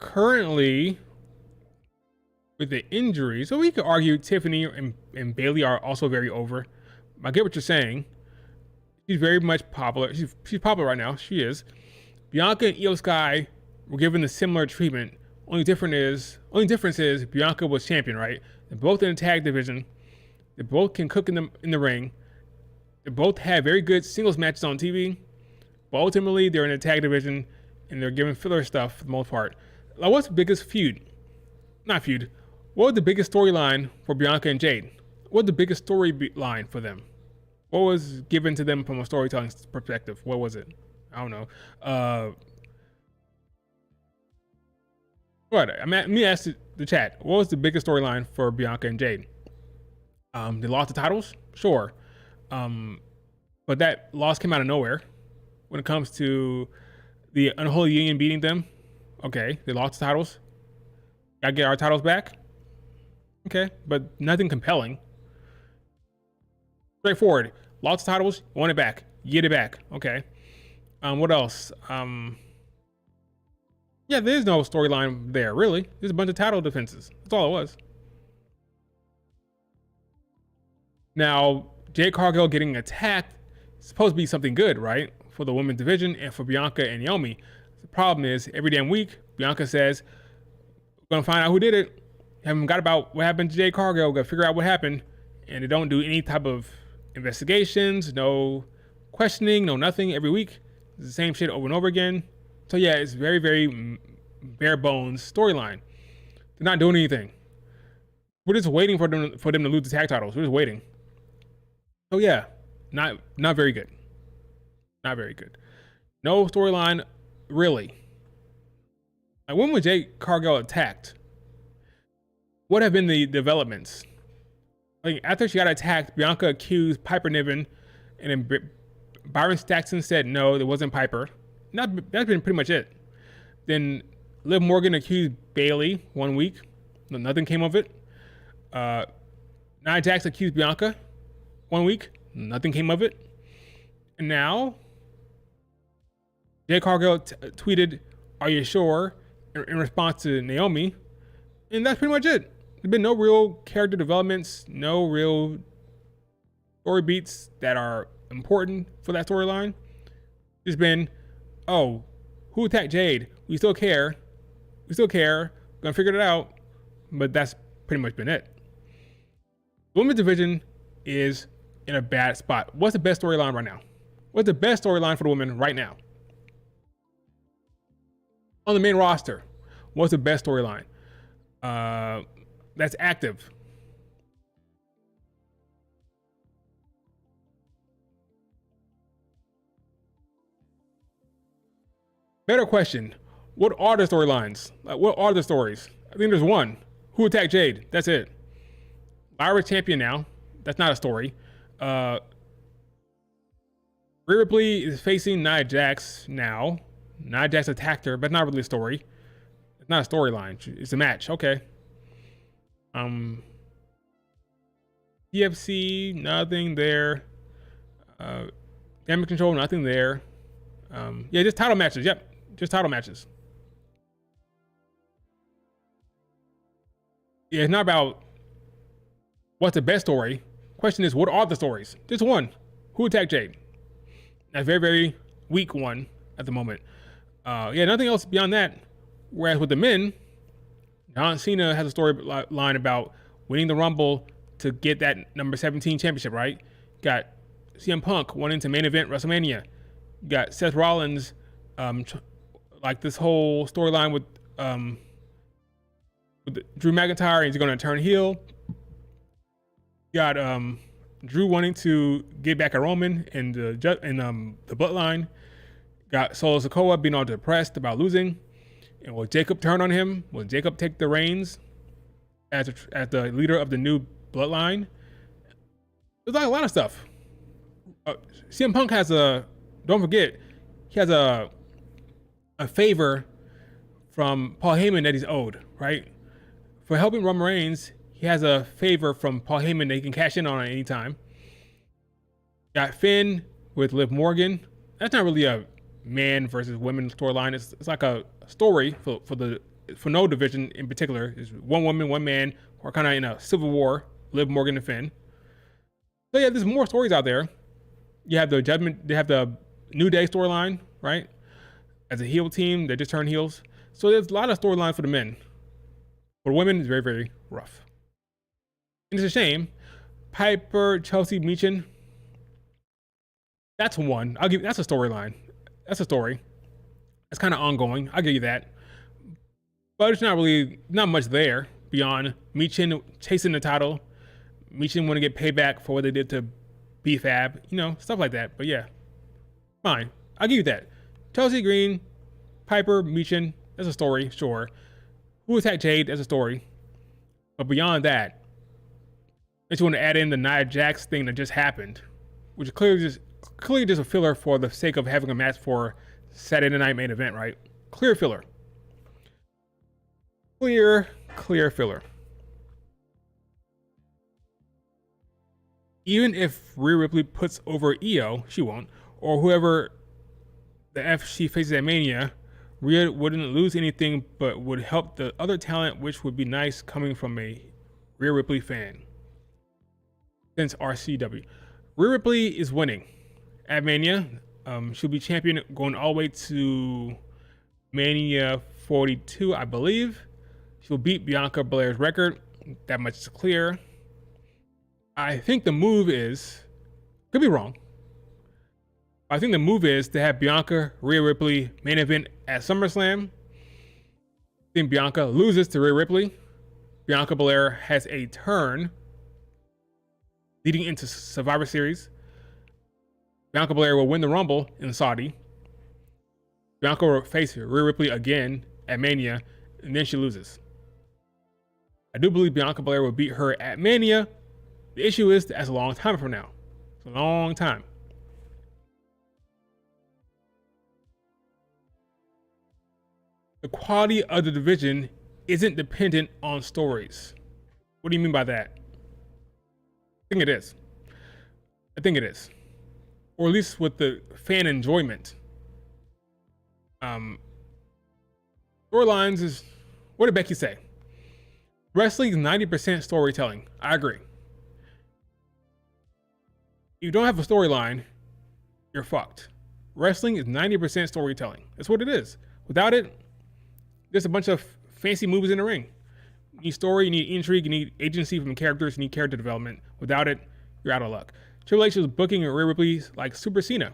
Speaker 1: Currently, with the injury, so we could argue Tiffany and Bayley are also very over. I get what you're saying. She's very much popular. She's popular right now. She is. Bianca and Io Sky were given the similar treatment. Only difference is Bianca was champion, right? They're both in the tag division. They both can cook in the ring. They both have very good singles matches on TV. But ultimately, they're in the tag division and they're given filler stuff for the most part. Like, what's the biggest feud? Not feud. What was the biggest storyline for Bianca and Jade? What was the biggest storyline for them? What was given to them from a storytelling perspective? What was it? I don't know. What? Let me ask the chat. What was the biggest storyline for Bianca and Jade? They lost the titles? Sure. But that loss came out of nowhere. When it comes to the Unholy Union beating them, okay, they lost the titles. Gotta get our titles back. Okay, but nothing compelling. Straightforward. Lots of titles, you want it back. Get it back. Okay. What else? Yeah, there's no storyline there, really. There's a bunch of title defenses. That's all it was. Now, Jade Cargill getting attacked is supposed to be something good, right? For the women's division and for Bianca and Naomi. The problem is, every damn week, Bianca says, we're gonna find out who did it. Haven't got about what happened to Jade Cargill. Gotta figure out what happened. And they don't do any type of investigations, no questioning, no nothing. Every week, it's the same shit over and over again. So yeah, it's very, very bare bones storyline. They're not doing anything. We're just waiting for them to lose the tag titles. We're just waiting. So yeah, not very good. Not very good. No storyline, really. Like, when was Jade Cargill attacked? What have been the developments? Like, after she got attacked, Bianca accused Piper Niven, and then Byron Saxton said no, it wasn't Piper. That's been pretty much it. Then Liv Morgan accused Bayley 1 week. Nothing came of it. Nia Jax accused Bianca 1 week. Nothing came of it. And now, Jade Cargill tweeted, "Are you sure?" in response to Naomi. And that's pretty much it. There's been no real character developments, no real story beats that are important for that storyline. It's been, oh, who attacked Jade? We still care. Gonna figure it out. But that's pretty much been it. The women's division is in a bad spot. What's the best storyline right now? What's the best storyline for the women right now? On the main roster, what's the best storyline? That's active. Better question. What are the storylines? Like, what are the stories? I think there's one. Who attacked Jade? That's it. Lyra's champion now. That's not a story. Rhea Ripley is facing Nia Jax now. Nia Jax attacked her, but not really a story. It's not a storyline. It's a match. Okay. TFC, nothing there. Damage control, nothing there. Yeah, just title matches. Yep, just title matches. Yeah, it's not about what's the best story. Question is, what are the stories? Just one. Who attacked Jade? That's very, very weak one at the moment. Yeah, nothing else beyond that. Whereas with the men, John Cena has a storyline about winning the Rumble to get that number 17 championship, right? Got CM Punk wanting to main event WrestleMania. Got Seth Rollins, like this whole storyline with Drew McIntyre, and he's going to turn heel. Got Drew wanting to get back at Roman and the bloodline. Got Solo Sikoa being all depressed about losing. And will Jacob turn on him? Will Jacob take the reins as the leader of the new bloodline? There's like a lot of stuff. CM Punk has don't forget, he has a favor from Paul Heyman that he's owed, right? For helping Roman Reigns, he has a favor from Paul Heyman that he can cash in on at any time. Got Finn with Liv Morgan. That's not really a man versus women storyline. It's like a story for no division in particular. It's one woman, one man, or kind of in a civil war. Liv Morgan and Finn. So yeah, there's more stories out there. You have the Judgment. They have the New Day storyline, right? As a heel team, they just turn heels. So there's a lot of storyline for the men. For the women, it's very, very rough. And it's a shame. Piper, Chelsea, Meechin. That's one. That's a storyline. That's a story. It's kind of ongoing. I'll give you that. But it's not much there beyond Meechin chasing the title. Meechin want to get payback for what they did to B-Fab. Stuff like that. But yeah, fine. I'll give you that. Chelsea Green, Piper, Meechin, that's a story, sure. Who attacked Jade, that's a story. But beyond that, I just want to add in the Nia Jax thing that just happened, which is clearly just a filler for the sake of having a match for Saturday Night Main Event, right? Clear filler. Clear filler. Even if Rhea Ripley puts over Io, she won't, or whoever the F she faces at Mania, Rhea wouldn't lose anything but would help the other talent, which would be nice coming from a Rhea Ripley fan. Since RCW. Rhea Ripley is winning at Mania. She'll be champion going all the way to Mania 42, I believe. She'll beat Bianca Belair's record. That much is clear. I think the move is, could be wrong, I think the move is to have Bianca, Rhea Ripley main event at SummerSlam. Then Bianca loses to Rhea Ripley. Bianca Belair has a turn leading into Survivor Series. Bianca Belair will win the Rumble in Saudi. Bianca will face Rhea Ripley again at Mania, and then she loses. I do believe Bianca Belair will beat her at Mania. The issue is that's a long time from now. It's a long time. The quality of the division isn't dependent on stories. What do you mean by that? I think it is. Or at least with the fan enjoyment. Storylines is, what did Becky say? Wrestling is 90% storytelling. I agree. If you don't have a storyline, you're fucked. Wrestling is 90% storytelling. That's what it is. Without it, just a bunch of fancy moves in the ring. You need story, you need intrigue, you need agency from the characters, you need character development. Without it, you're out of luck. Triple H was booking Rhea Ripley like Super Cena.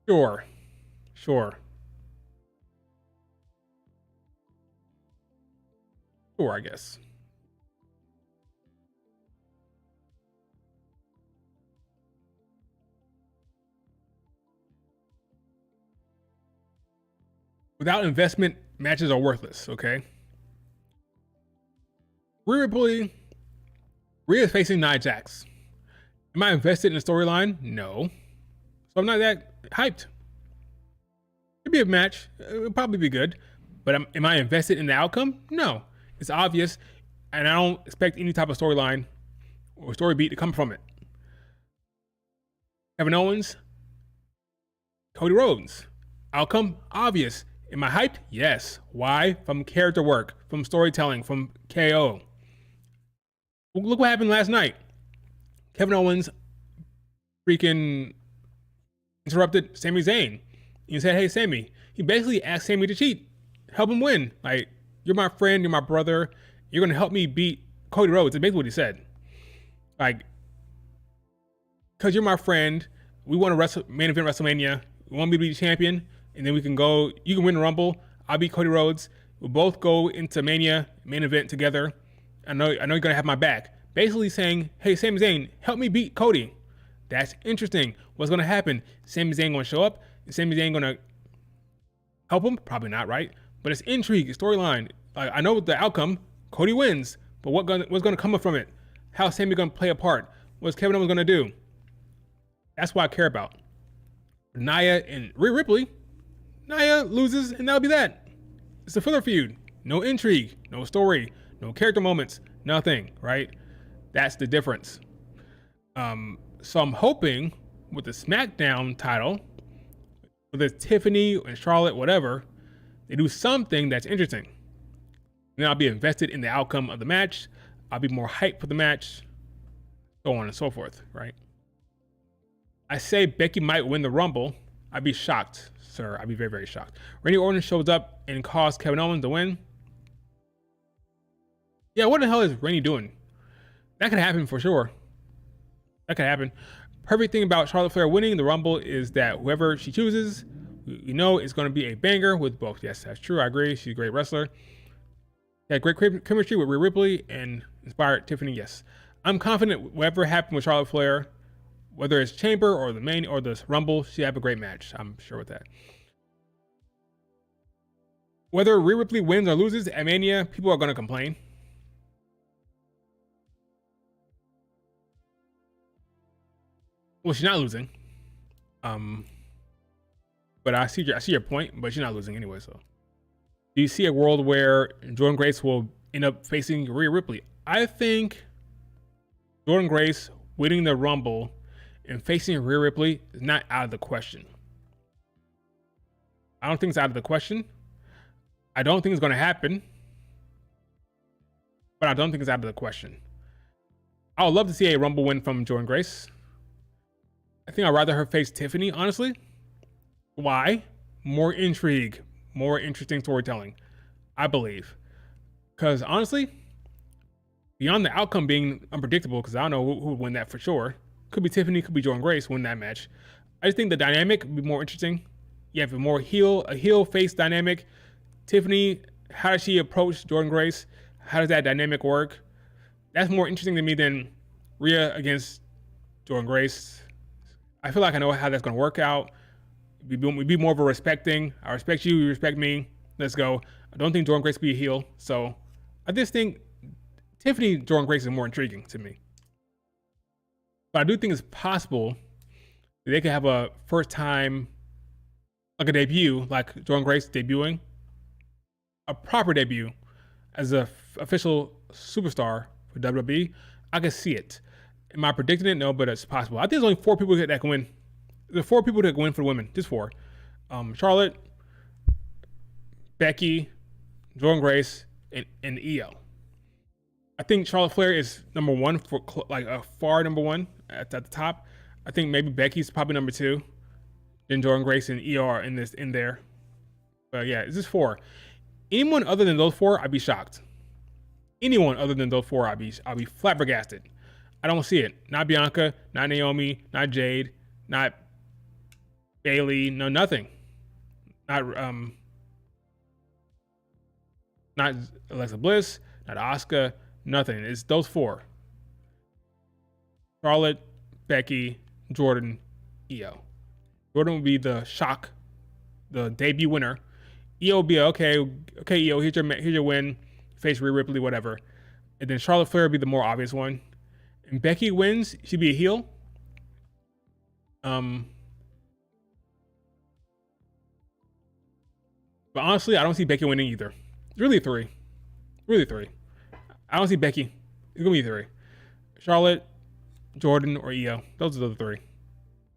Speaker 1: Sure, I guess. Without investment, matches are worthless, okay? Rhea Ripley, Rhea is facing Nia Jax. Am I invested in the storyline? No. So I'm not that hyped. It'd be a match. It'll probably be good. But am I invested in the outcome? No. It's obvious, and I don't expect any type of storyline or story beat to come from it. Kevin Owens, Cody Rhodes. Outcome? Obvious. Am I hyped? Yes. Why? From character work, from storytelling, from KO. Look what happened last night. Kevin Owens freaking interrupted Sami Zayn. He said, hey, Sami. He basically asked Sami to cheat. Help him win. Like, you're my friend, you're my brother. You're going to help me beat Cody Rhodes. That's basically what he said. Like, because you're my friend, we want to main event WrestleMania. You want me to be the champion? And then we can go, you can win the Rumble. I'll beat Cody Rhodes. We'll both go into Mania main event together. I know you're going to have my back. Basically saying, hey, Sami Zayn, help me beat Cody. That's interesting. What's going to happen? Sami Zayn going to show up? Is Sami Zayn going to help him? Probably not, right? But it's intrigue, it's storyline. I know the outcome. Cody wins. But what's going to come from it? How's Sami going to play a part? What's Kevin Owens going to do? That's what I care about. Nia and Rhea Ripley. Nia loses, and that'll be that. It's a filler feud. No intrigue, no story, no character moments, nothing, right? That's the difference. So I'm hoping with the SmackDown title, whether it's Tiffany and Charlotte, whatever, they do something that's interesting. Then I'll be invested in the outcome of the match. I'll be more hyped for the match, so on and so forth, right? I say Becky might win the Rumble. I'd be shocked, sir. I'd be very, very shocked. Randy Orton shows up and caused Kevin Owens to win. Yeah, what the hell is Randy doing? That could happen for sure. That could happen. Perfect thing about Charlotte Flair winning the Rumble is that whoever she chooses, you know, it's going to be a banger with both. Yes, that's true. I agree. She's a great wrestler. Had great chemistry with Rhea Ripley and inspired Tiffany. Yes, I'm confident whatever happened with Charlotte Flair, whether it's Chamber or the main or the Rumble, she have a great match. I'm sure with that. Whether Rhea Ripley wins or loses at Mania, people are going to complain. Well, she's not losing. But I see your point, but she's not losing anyway, so Do you see a world where Jordan Grace will end up facing Rhea Ripley? I think Jordan Grace winning the Rumble and facing Rhea Ripley is not out of the question. I don't think it's out of the question. I don't think it's going to happen, but I don't think it's out of the question. I would love to see a Rumble win from Jordan Grace. I think I'd rather her face Tiffany, honestly. Why? More intrigue, more interesting storytelling, I believe. Because honestly, beyond the outcome being unpredictable, because I don't know who would win that for sure. Could be Tiffany, could be Jordan Grace win that match. I just think the dynamic would be more interesting. You have a heel face dynamic. Tiffany, how does she approach Jordan Grace? How does that dynamic work? That's more interesting to me than Rhea against Jordan Grace. I feel like I know how that's going to work out. We'd be more of a respecting. I respect you, you respect me. Let's go. I don't think Jordan Grace will be a heel. So I just think Tiffany Jordan Grace is more intriguing to me. But I do think it's possible that they could have a first time, like a debut, like Jordan Grace debuting, a proper debut as an official superstar for WWE. I can see it. Am I predicting it? No, but it's possible. I think there's only 4 people that can win. There's 4 people that can win for the women. Just 4. Charlotte, Becky, Jordan Grace, and Io. I think Charlotte Flair is number 1 for like a far number 1 at the top. I think maybe Becky's probably number 2. Then Jordan Grace and Io are in there. But yeah, it's just 4. Anyone other than those 4, I'd be shocked. Anyone other than those 4, I'd be flabbergasted. I don't see it. Not Bianca, not Naomi, not Jade, not Bayley, no nothing. Not Alexa Bliss, not Asuka, nothing. It's those 4. Charlotte, Becky, Jordan, Io. Jordan will be the shock, the debut winner. Io will be okay, Io, here's your win. Face Rhea Ripley, whatever. And then Charlotte Flair will be the more obvious one. And Becky wins, she'd be a heel. But honestly, I don't see Becky winning either. It's really 3. Really 3. I don't see Becky. It's gonna be 3. Charlotte, Jordan, or Io. Those are the 3.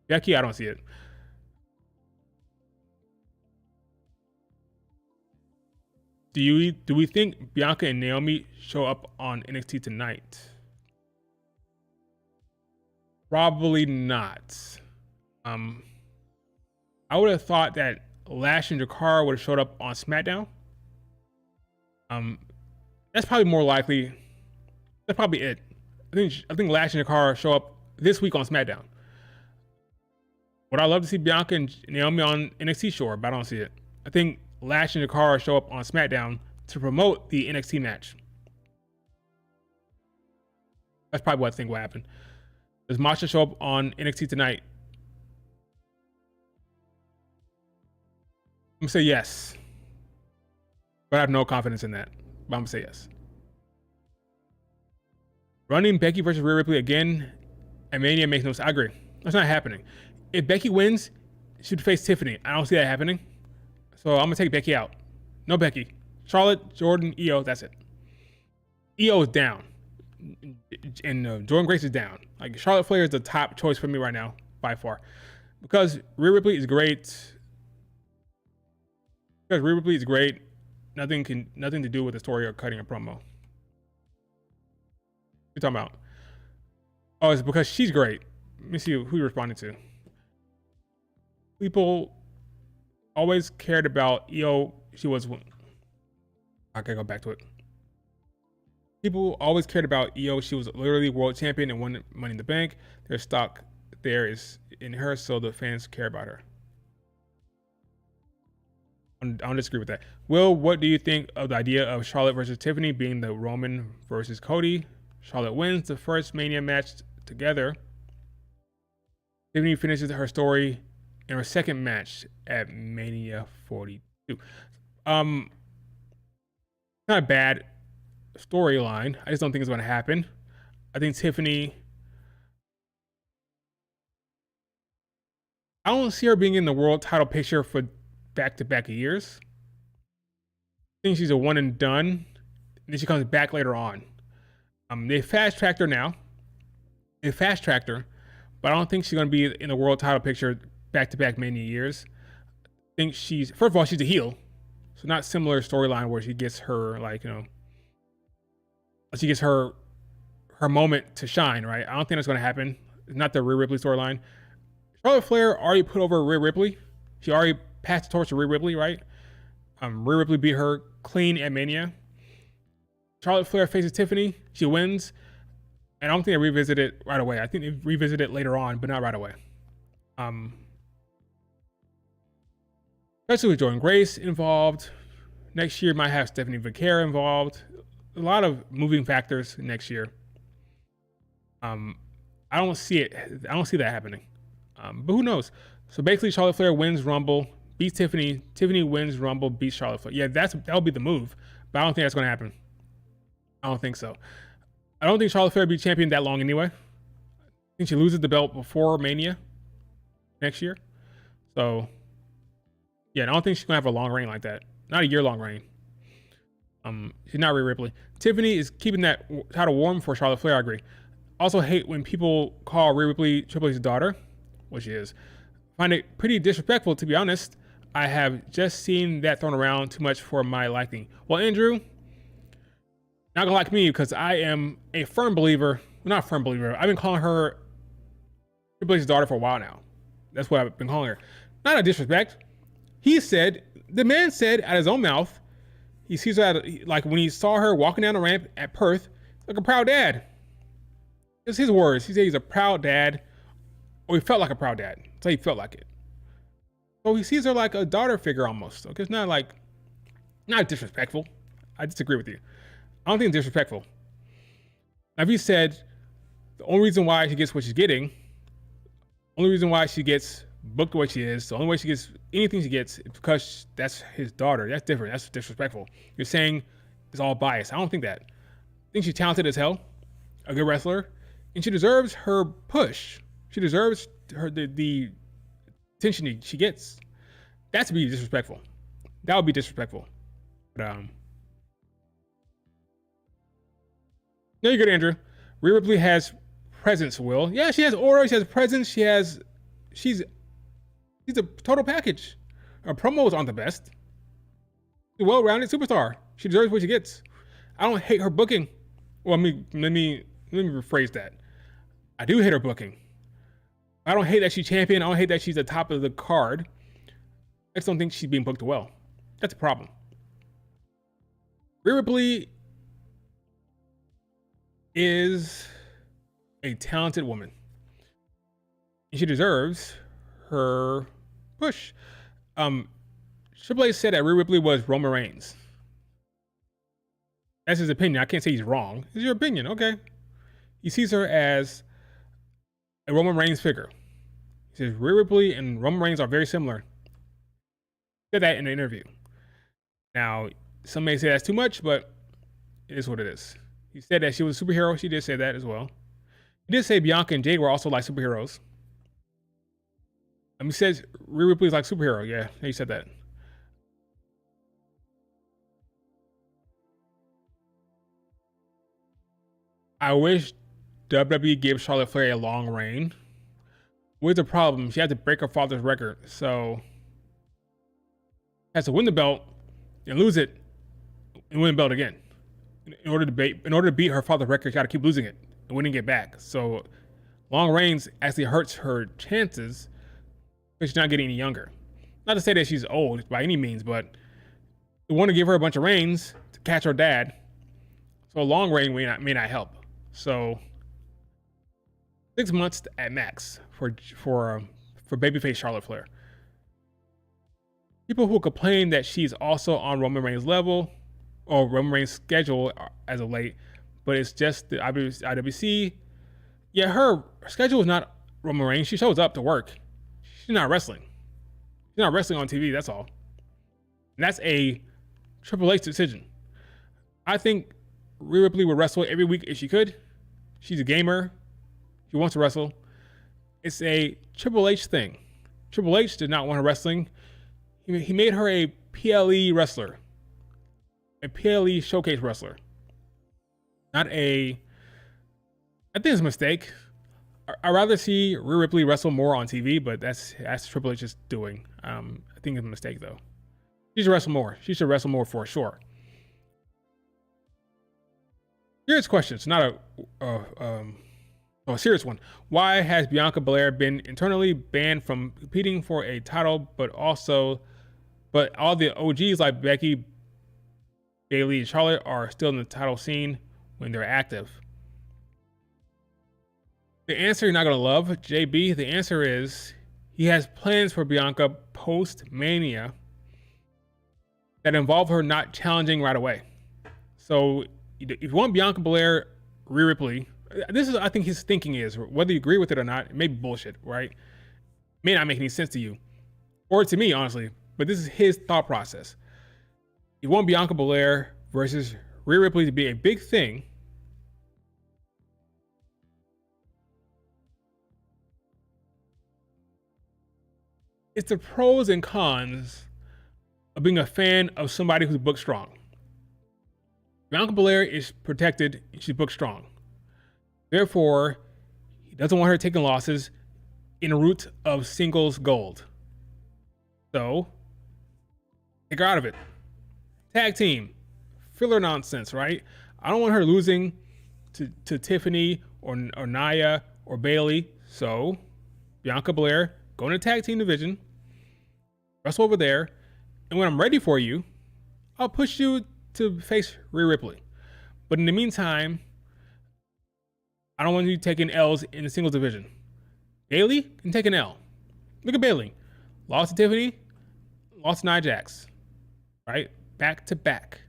Speaker 1: Becky, I don't see it. Do we think Bianca and Naomi show up on NXT tonight? Probably not. I would have thought that Lash and Jakara would have showed up on SmackDown. That's probably more likely. That's probably it. I think Lash and Jakara show up this week on SmackDown. Would I love to see Bianca and Naomi on NXT? Sure, but I don't see it. I think Lash and Jakara show up on SmackDown to promote the NXT match. That's probably what I think will happen. Does Masha show up on NXT tonight? I'm gonna say yes, but I have no confidence in that. But I'm gonna say yes. Running Becky versus Rhea Ripley again at Mania makes no sense. I agree. That's not happening. If Becky wins, she would face Tiffany. I don't see that happening. So I'm gonna take Becky out. No Becky. Charlotte, Jordan, Io. That's it. Io is down, and Jordan Grace is down. Like Charlotte Flair is the top choice for me right now by far, because Rhea Ripley is great. Because Rhea Ripley is great. Nothing to do with the story or cutting a promo. What you talking about? Oh, it's because she's great. Let me see who you responded to. People always cared about Io. She was. I gotta go back to it. People always cared about Io. She was literally world champion and won Money in the Bank. Their stock there is in her, so the fans care about her. I don't disagree with that. Will, what do you think of the idea of Charlotte versus Tiffany being the Roman versus Cody? Charlotte wins the first Mania match together. Tiffany finishes her story in her second match at Mania 42. Not a bad storyline. I just don't think it's going to happen. I think Tiffany, I don't see her being in the world title picture for back-to-back years. think she's a one and done. And then she comes back later on. They fast tracked her now. They fast tracked her, but I don't think she's going to be in the world title picture back to back Mania years. I think she's, first of all, she's a heel. So not similar storyline where she gets her, like, she gets her moment to shine, right? I don't think that's going to happen. It's not the Rhea Ripley storyline. Charlotte Flair already put over Rhea Ripley. She already passed the torch to Rhea Ripley, right? Rhea Ripley beat her clean at Mania. Charlotte Flair faces Tiffany. She wins. And I don't think they revisit it right away. I think they revisit it later on, but not right away. Especially with Jordan Grace involved. Next year might have Stephanie Vaquera involved. A lot of moving factors next year. I don't see it. I don't see that happening. But who knows? So basically, Charlotte Flair wins Rumble, beats Tiffany. Tiffany wins Rumble, beats Charlotte Flair. Yeah, that'll be the move. But I don't think that's going to happen. I don't think so. I don't think Charlotte Flair will be champion that long anyway. I think she loses the belt before Mania next year. So, yeah, I don't think she's going to have a long reign like that. Not a year-long reign. She's not Rhea Ripley. Tiffany is keeping that title warm for Charlotte Flair, I agree. Also hate when people call Rhea Ripley Triple H's daughter, which she is. Find it pretty disrespectful, to be honest. I have just seen that thrown around too much for my liking. Well, Andrew, not gonna like me because I am a firm believer. Well, not a firm believer. I've been calling her Triple H's daughter for a while now. That's what I've been calling her. Not a disrespect. The man said out of his own mouth, he sees her like when he saw her walking down the ramp at Perth, like a proud dad. It's his words. He said he's a proud dad, or he felt like a proud dad. So he felt like it. So he sees her like a daughter figure almost. Okay, it's not disrespectful. I disagree with you. I don't think it's disrespectful. Now, if he said the only reason why she gets what she's getting, only reason why she gets booked the way she is, the only way she gets anything she gets is because that's his daughter. That's different. That's disrespectful. You're saying it's all biased. I don't think that. I think she's talented as hell, a good wrestler, and she deserves her push. She deserves the attention she gets. That's to be disrespectful. That would be disrespectful. But no, you're good, Andrew. Rhea Ripley has presence, Will. Yeah, she has aura. She has presence. She's a total package. Her promos aren't the best. She's a well-rounded superstar. She deserves what she gets. I don't hate her booking. Well, let me rephrase that. I do hate her booking. I don't hate that she's champion. I don't hate that she's the top of the card. I just don't think she's being booked well. That's a problem. Rhea Ripley is a talented woman. And she deserves her push. Triple H said that Rhea Ripley was Roman Reigns. That's his opinion. I can't say he's wrong. It's your opinion, okay? He sees her as a Roman Reigns figure. He says Rhea Ripley and Roman Reigns are very similar. He said that in the interview. Now, some may say that's too much, but it is what it is. He said that she was a superhero. She did say that as well. He did say Bianca and Jade were also like superheroes. He says Rhea Ripley is like superhero. Yeah, he said that. I wish WWE gave Charlotte Flair a long reign. What's the problem? She had to break her father's record, so has to win the belt and lose it and win the belt again. In order to beat her father's record, she got to keep losing it and winning it back. So long reigns actually hurts her chances because she's not getting any younger. Not to say that she's old by any means, but they want to give her a bunch of reigns to catch her dad. So a long reign may not help. So 6 months at max for babyface Charlotte Flair. People who complain that she's also on Roman Reigns' level or Roman Reigns' schedule as of late, but it's just the IWC. Yeah, her schedule is not Roman Reigns. She shows up to work. She's not wrestling. She's not wrestling on TV, that's all. And that's a Triple H decision. I think Rhea Ripley would wrestle every week if she could. She's a gamer. She wants to wrestle. It's a Triple H thing. Triple H did not want her wrestling. He made her a PLE wrestler. a PLE showcase wrestler. Not a. I think it's a mistake. I'd rather see Rhea Ripley wrestle more on TV, but that's Triple H just doing. I think it's a mistake though. She should wrestle more. She should wrestle more for sure. Serious question. It's not a serious one. Why has Bianca Belair been internally banned from competing for a title, but all the OGs like Becky, Bayley, and Charlotte are still in the title scene when they're active? The answer you're not going to love, JB. The answer is he has plans for Bianca post Mania that involve her not challenging right away. So if you want Bianca Belair, Rhea Ripley, this is, I think his thinking is, whether you agree with it or not, it may be bullshit, right? It may not make any sense to you or to me, honestly, but this is his thought process. You want Bianca Belair versus Rhea Ripley to be a big thing. It's the pros and cons of being a fan of somebody who's booked strong. Bianca Belair is protected, she's booked strong. Therefore, he doesn't want her taking losses in a route of singles gold. So, take her out of it. Tag team, filler nonsense, right? I don't want her losing to Tiffany or Nia or Bayley. So, Bianca Belair, go in the tag team division, wrestle over there, and when I'm ready for you, I'll push you to face Rhea Ripley. But in the meantime, I don't want you taking L's in the singles division. Bayley can take an L. Look at Bayley. Lost to Tiffany, lost to Nia Jax. Right? Back to back.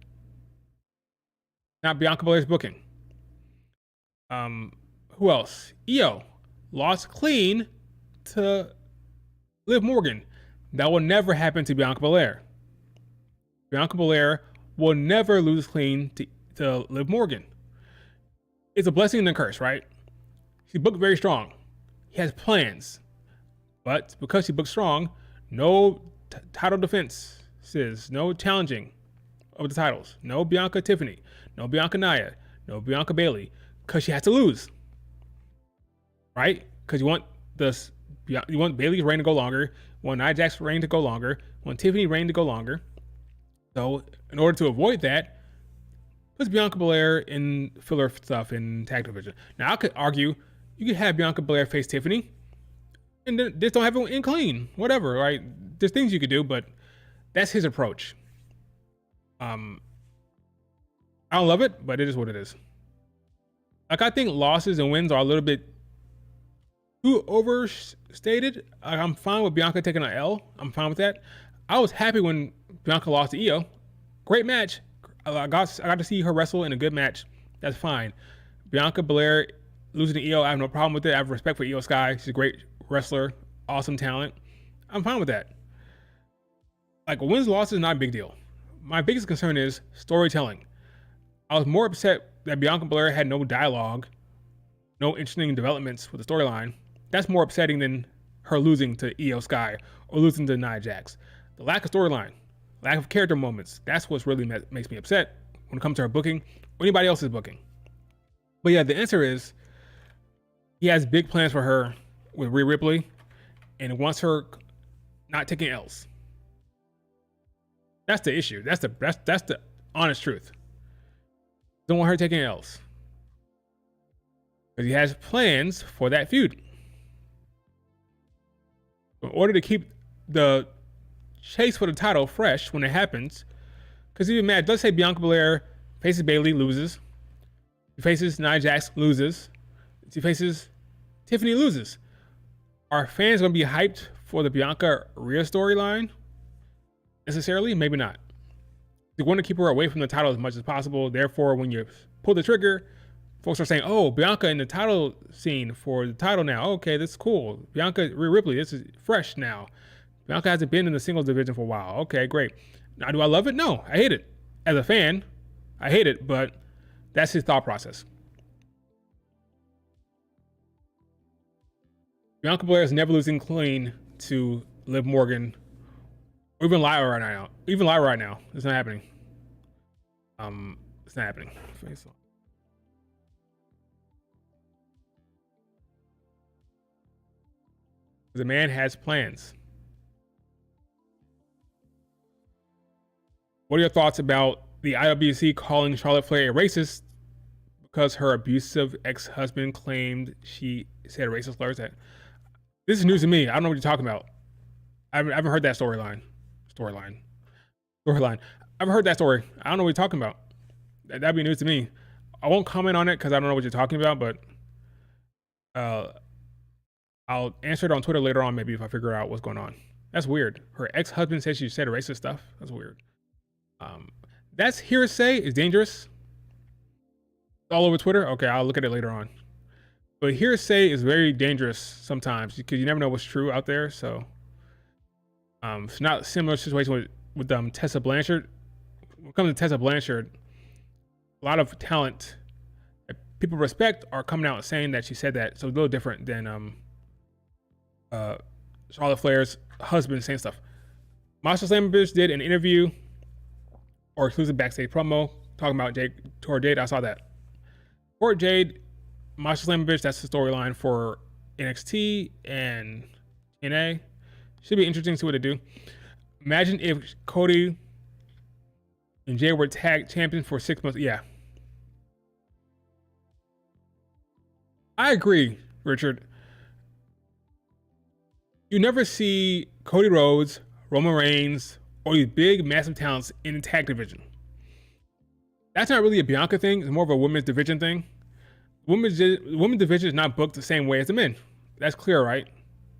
Speaker 1: Now Bianca Belair's booking. Who else? Io lost clean to Liv Morgan. That will never happen to Bianca Belair. Bianca Belair will never lose clean to Liv Morgan. It's a blessing and a curse, right? She booked very strong. He has plans. But because she booked strong, no title defenses, no challenging of the titles. No Bianca Tiffany, no Bianca Nia, no Bianca Bayley, because she has to lose. Right? Because you want Bayley's reign to go longer, you want Nia Jax's reign to go longer, you want Tiffany's reign to go longer. So in order to avoid that, puts Bianca Belair in filler stuff in tag division. Now I could argue you could have Bianca Belair face Tiffany, and then just don't have it in clean, whatever, right? There's things you could do, but that's his approach. I don't love it, but it is what it is. Like, I think losses and wins are a little bit too overstated. I'm fine with Bianca taking an L. I'm fine with that. I was happy when Bianca lost to Io. Great match. I got to see her wrestle in a good match. That's fine. Bianca Belair losing to Io, I have no problem with it. I have respect for Io Sky. She's a great wrestler, awesome talent. I'm fine with that. Like, wins, losses is not a big deal. My biggest concern is storytelling. I was more upset that Bianca Belair had no dialogue, no interesting developments with the storyline. That's more upsetting than her losing to Io Sky or losing to Nia Jax. The lack of storyline, lack of character moments, that's what's really makes me upset when it comes to her booking or anybody else's booking. But yeah, the answer is he has big plans for her with Rhea Ripley and wants her not taking L's. That's the issue. That's the honest truth. Don't want her taking L's. Because he has plans for that feud. In order to keep the chase for the title fresh when it happens, because even mad, let's say Bianca Belair faces Bayley, loses. She faces Nia Jax, loses. She faces Tiffany, loses. Are fans going to be hyped for the Bianca Rhea storyline? Necessarily? Maybe not. They want to keep her away from the title as much as possible. Therefore, when you pull the trigger, folks are saying, oh, Bianca in the title scene for the title now. Okay, that's cool. Bianca Rhea Ripley, this is fresh now. Bianca hasn't been in the singles division for a while. Okay, great. Now, do I love it? No, I hate it. As a fan, I hate it, but that's his thought process. Bianca Belair is never losing clean to Liv Morgan or even Lyra right now. It's not happening. It's not happening. The man has plans. What are your thoughts about the IWC calling Charlotte Flair a racist because her abusive ex-husband claimed she said racist slurs? That this is news to me. I don't know what you're talking about. I haven't heard that storyline. I haven't heard that story. I don't know what you're talking about. That'd be news to me. I won't comment on it because I don't know what you're talking about, but I'll answer it on Twitter later on, maybe if I figure out what's going on. That's weird. Her ex-husband said she said racist stuff. That's weird. That's hearsay. Is dangerous. All over Twitter. Okay, I'll look at it later on. But hearsay is very dangerous sometimes because you never know what's true out there. So, it's not a similar situation with Tessa Blanchard. When it comes to Tessa Blanchard, a lot of talent that people respect are coming out saying that she said that. So it's a little different than Charlotte Flair's husband saying stuff. Masha Slamovich did an interview or exclusive backstage promo talking about Tora Jade. I saw that. Tora Jade, Masha Slamovich, that's the storyline for NXT and TNA. Should be interesting to see what they do. Imagine if Cody and Jay were tag champions for 6 months. Yeah. I agree, Richard. You never see Cody Rhodes, Roman Reigns, or these big, massive talents in the tag division. That's not really a Bianca thing. It's more of a women's division thing. Women's division is not booked the same way as the men. That's clear, right?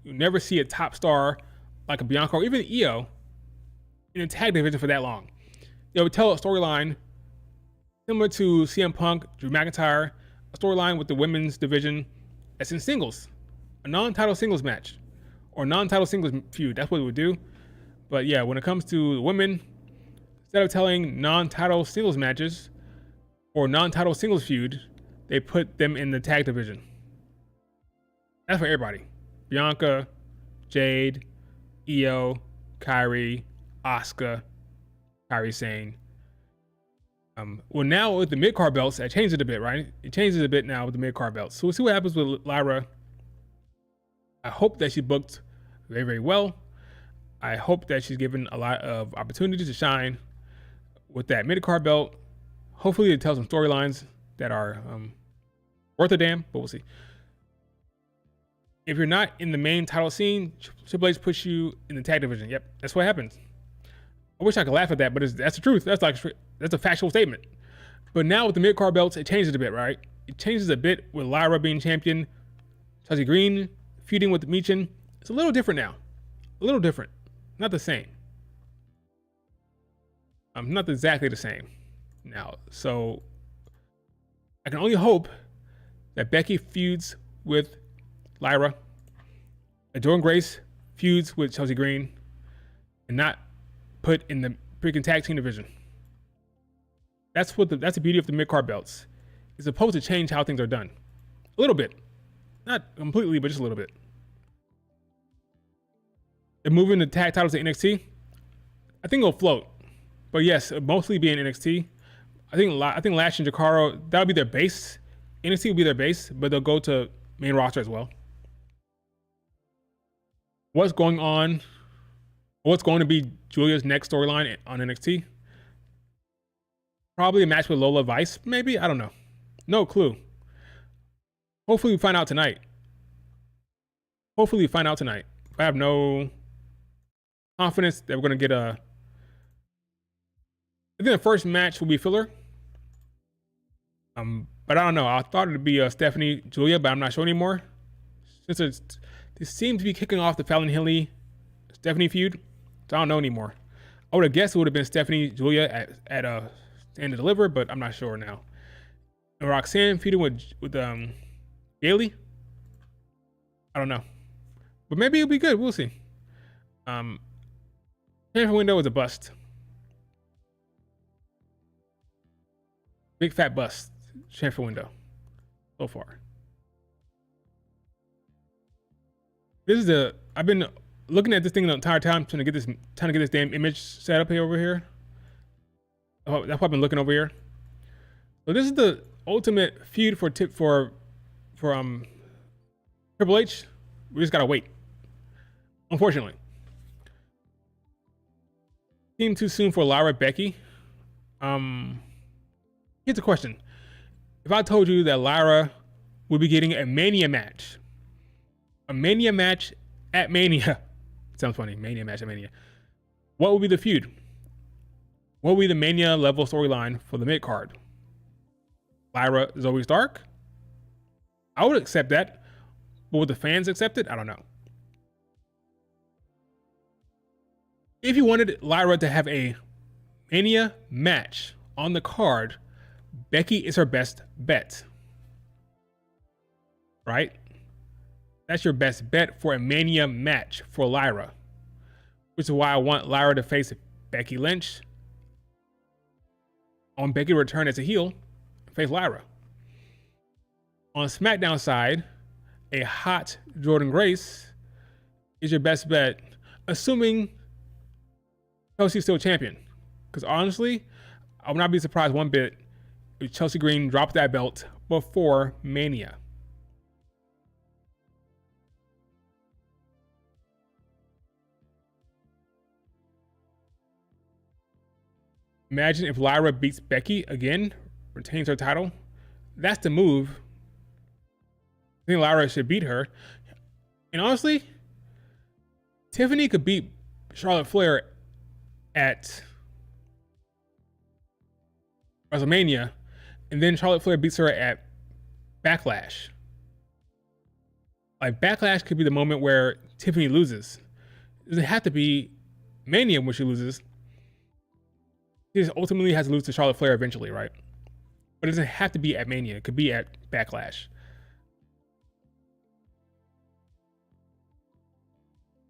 Speaker 1: You never see a top star like a Bianca or even Io in a tag division for that long. They would tell a storyline similar to CM Punk, Drew McIntyre, a storyline with the women's division that's in singles, a non-title singles match or non-title singles feud. That's what it would do. But yeah, when it comes to the women, instead of telling non-title singles matches or non-title singles feud, they put them in the tag division. That's for everybody. Bianca, Jade, Io, Kairi, Asuka, Kairi Sane. Well, now with the mid-card belts, that changes it a bit, right? It changes a bit now with the mid-card belts. So we'll see what happens with Lyra. I hope that she booked very, very well. I hope that she's given a lot of opportunities to shine with that mid-card belt. Hopefully it tells some storylines that are worth a damn, but we'll see. If you're not in the main title scene, Triple H puts you in the tag division. Yep, that's what happens. I wish I could laugh at that, but that's the truth. That's a factual statement. But now with the mid-card belts, it changes a bit, right? It changes a bit with Lyra being champion, Chelsea Green feuding with Michin. It's a little different now. A little different. Not the same. Not exactly the same now. So I can only hope that Becky feuds with Lyra, that Jordynne Grace feuds with Chelsea Green, and not put in the freaking tag team division. That's the beauty of the mid-card belts. It's supposed to change how things are done. A little bit. Not completely, but just a little bit. They're moving the tag titles to NXT. I think it'll float. But yes, mostly be in NXT. I think Lash and Jacaro, that'll be their base. NXT will be their base, but they'll go to main roster as well. What's going to be Julia's next storyline on NXT? Probably a match with Lola Vice, maybe? I don't know. No clue. Hopefully we find out tonight. I have no confidence that we're going to get I think the first match will be filler. But I don't know. I thought it'd be Stephanie Julia, but I'm not sure anymore. Since this seems to be kicking off the Fallon Henley Stephanie feud, so I don't know anymore. I would have guessed it would have been Stephanie Julia at Stand to Deliver, but I'm not sure now. And Roxanne feuding with Bayley. I don't know, but maybe it'll be good. We'll see. Transfer window is a bust. Big fat bust. Transfer window so far. I've been looking at this thing the entire time, trying to get this damn image set up over here That's what I've been looking over here. So this is the ultimate feud for Triple H. We just gotta wait. Unfortunately, seemed too soon for Lyra Becky. Here's a question: if I told you that Lyra would be getting a Mania match at Mania, sounds funny, Mania match at Mania, what would be the feud? What would be the Mania level storyline for the mid card? Lyra Zoe Stark? I would accept that, but would the fans accept it? I don't know. If you wanted Lyra to have a Mania match on the card, Becky is her best bet. Right? That's your best bet for a Mania match for Lyra. Which is why I want Lyra to face Becky Lynch. On Becky return as a heel, face Lyra. On SmackDown side, a hot Jordynne Grace is your best bet, assuming Chelsea's still champion. Because honestly, I would not be surprised one bit if Chelsea Green dropped that belt before Mania. Imagine if Lyra beats Becky again, retains her title. That's the move. I think Lyra should beat her. And honestly, Tiffany could beat Charlotte Flair at WrestleMania, and then Charlotte Flair beats her at Backlash. Like, Backlash could be the moment where Tiffany loses. It doesn't have to be Mania when she loses. She just ultimately has to lose to Charlotte Flair eventually, right? But it doesn't have to be at Mania. It could be at Backlash.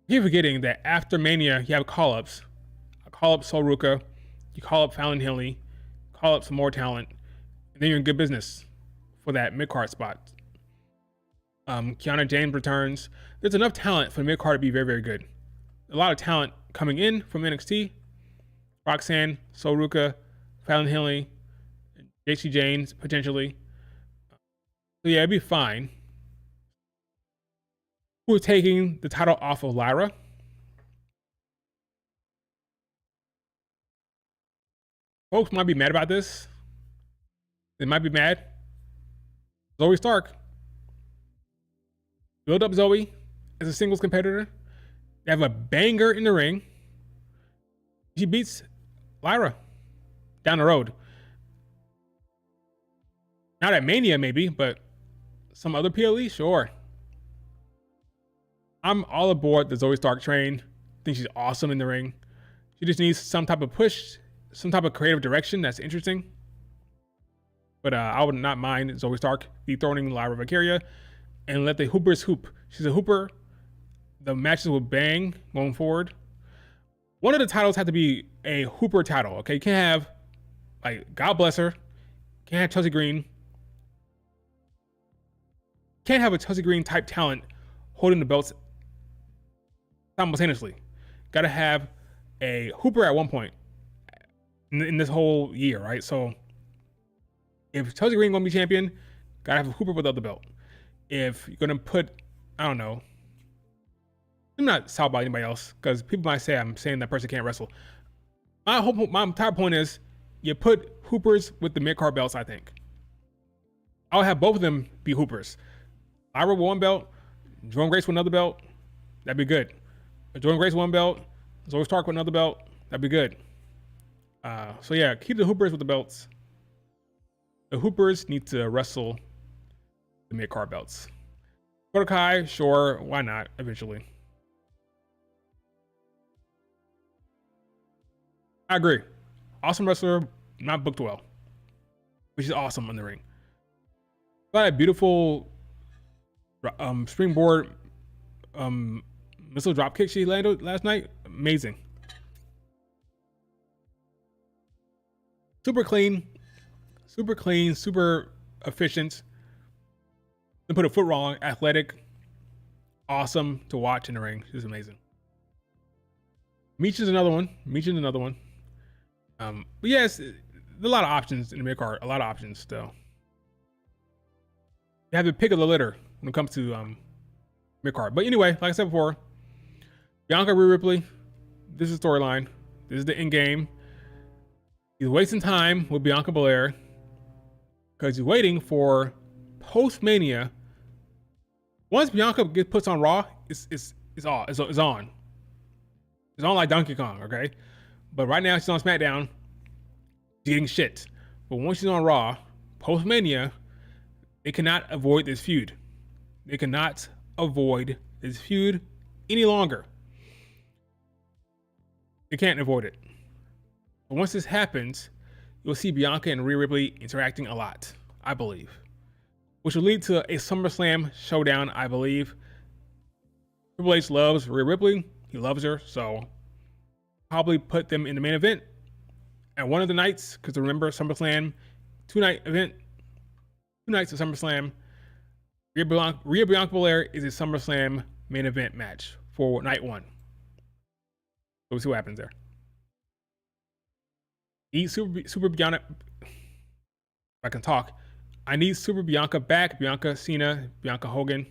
Speaker 1: You're forgetting that after Mania, you have call-ups. I call up Sol Ruka, you call up Fallon Henley, call up some more talent, and then you're in good business for that mid-card spot. Kiana James returns. There's enough talent for the mid-card to be very, very good. A lot of talent coming in from NXT. Roxanne, Sol Ruka, Fallon Henley, JC James, potentially. So yeah, it'd be fine. Who's taking the title off of Lyra? Folks might be mad about this. They might be mad. Zoe Stark. Build up Zoe as a singles competitor. They have a banger in the ring. She beats Lyra down the road. Not at Mania, maybe, but some other PLE, sure. I'm all aboard the Zoe Stark train. I think she's awesome in the ring. She just needs some type of push, some type of creative direction that's interesting. But I would not mind Zoe Stark dethroning Lyra Valkyria and let the Hoopers hoop. She's a hooper. The matches will bang going forward. One of the titles had to be a Hooper title, okay? You can't have, like, God bless her. Can't have Chelsea Green. Can't have a Chelsea Green type talent holding the belts simultaneously. Got to have a Hooper at one point in this whole year, right? So if Chelsea Green gonna be champion, gotta have a Hooper without the belt. If you're gonna put, I don't know, I'm not south about anybody else because people might say I'm saying that person can't wrestle. My entire point is you put Hoopers with the mid-card belts, I think. I'll have both of them be Hoopers. Lyra with one belt, Jordynne Grace with another belt, that'd be good. If Jordynne Grace one belt, Zoe Stark with another belt, that'd be good. So yeah, keep the Hoopers with the belts. The Hoopers need to wrestle the mid-card belts. Kai, sure, why not, eventually. I agree. Awesome wrestler, not booked well. But she's awesome in the ring. Got a beautiful springboard missile drop kick she landed last night. Amazing. Super clean, super efficient. Didn't put a foot wrong, athletic. Awesome to watch in the ring. She's amazing. Meech is another one. But yes, a lot of options in the midcard. A lot of options still. You have to pick of the litter when it comes to midcard. But anyway, like I said before, Bianca Rhea Ripley. This is storyline. This is the end game. He's wasting time with Bianca Belair because he's waiting for post Mania. Once Bianca gets put on Raw, it's on. It's on like Donkey Kong, okay? But right now she's on SmackDown. She's getting shit. But once she's on Raw, post Mania, they cannot avoid this feud. They cannot avoid this feud any longer. They can't avoid it. But once this happens, you'll see Bianca and Rhea Ripley interacting a lot, I believe, which will lead to a SummerSlam showdown, I believe. Triple H loves Rhea Ripley. He loves her, so probably put them in the main event at one of the nights, because remember, SummerSlam, 2-night event, 2 nights of SummerSlam. Rhea Bianca Belair is a SummerSlam main event match for night 1. So we'll see what happens there. Need Super Bianca. If I can talk, I need Super Bianca back. Bianca Cena, Bianca Hogan.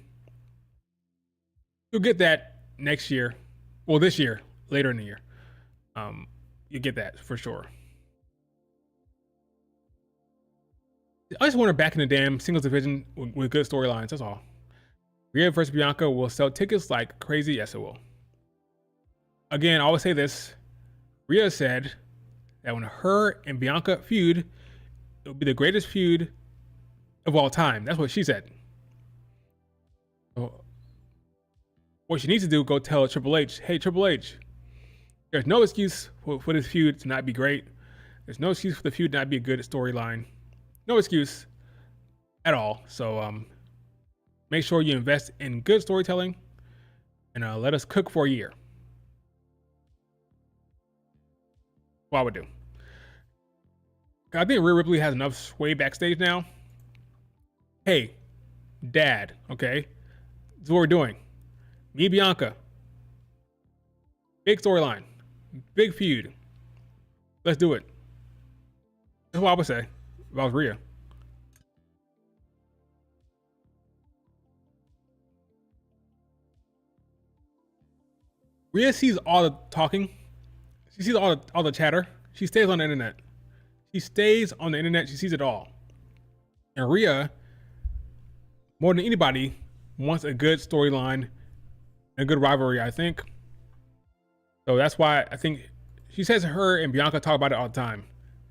Speaker 1: You'll get that next year. Well, this year, later in the year. You get that for sure. I just want her back in the damn singles division with good storylines. That's all. Rhea versus Bianca will sell tickets like crazy. Yes, it will. Again, I always say this. Rhea said that when her and Bianca feud, it'll be the greatest feud of all time. That's what she said. So what she needs to do, go tell Triple H, hey, Triple H, there's no excuse for this feud to not be great. There's no excuse for the feud to not be a good storyline. No excuse at all. So make sure you invest in good storytelling and let us cook for a year. What I would do. I think Rhea Ripley has enough sway backstage now. Hey, Dad, okay? This is what we're doing. Me and Bianca. Big storyline. Big feud. Let's do it. That's what I would say if I was Rhea. Rhea sees all the talking. She sees all the chatter. She stays on the internet. She stays on the internet. She sees it all. And Rhea, more than anybody, wants a good storyline, a good rivalry, I think. So that's why I think she says her and Bianca talk about it all the time.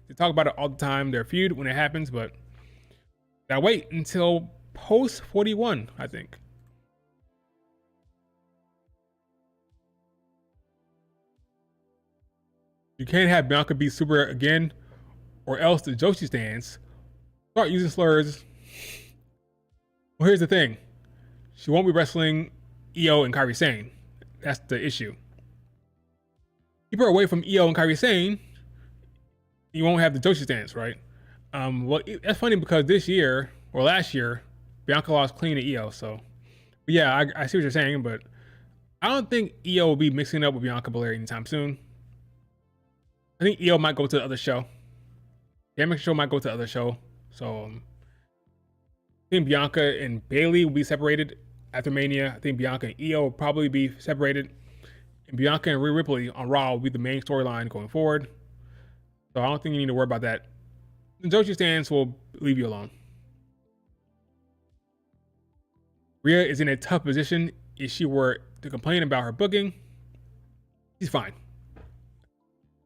Speaker 1: They talk about it all the time, their feud when it happens, but gotta wait until post 41, I think. You can't have Bianca be super again, or else the Joshi stands start using slurs. Well, here's the thing. She won't be wrestling Io and Kairi Sane. That's the issue. Keep her away from Io and Kairi Sane, you won't have the Joshi stance, right? Well, that's funny because this year, or last year, Bianca lost clean to Io, so. But yeah, I see what you're saying, but I don't think Io will be mixing up with Bianca Belair anytime soon. I think Io might go to the other show. Damage Show might go to the other show. So I think Bianca and Bayley will be separated after Mania. I think Bianca and Io will probably be separated. And Bianca and Rhea Ripley on Raw will be the main storyline going forward. So I don't think you need to worry about that. The Joshi stands will leave you alone. Rhea is in a tough position. If she were to complain about her booking, she's fine.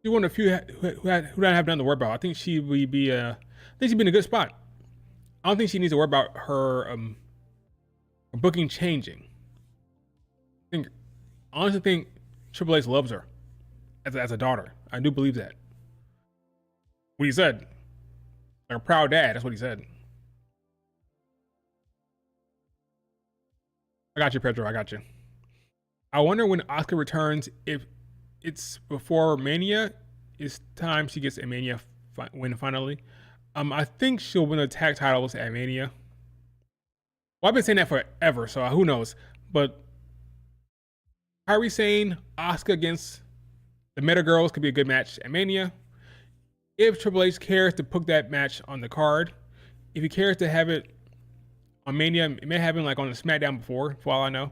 Speaker 1: She's one of the few who don't have nothing to worry about. I think she would be I think she'd be in a good spot. I don't think she needs to worry about her booking changing. I honestly think Triple H loves her as a daughter. I do believe that. What he said, like a proud dad. That's what he said. I got you, Pedro. I got you. I wonder when Asuka returns if it's before Mania. It's time she gets a Mania win finally. I think she'll win the tag titles at Mania. Well, I've been saying that forever, so who knows? But Kairi Sane, Asuka against the Meta Girls could be a good match at Mania. If Triple H cares to put that match on the card, if he cares to have it on Mania, it may have been like on the SmackDown before, for all I know.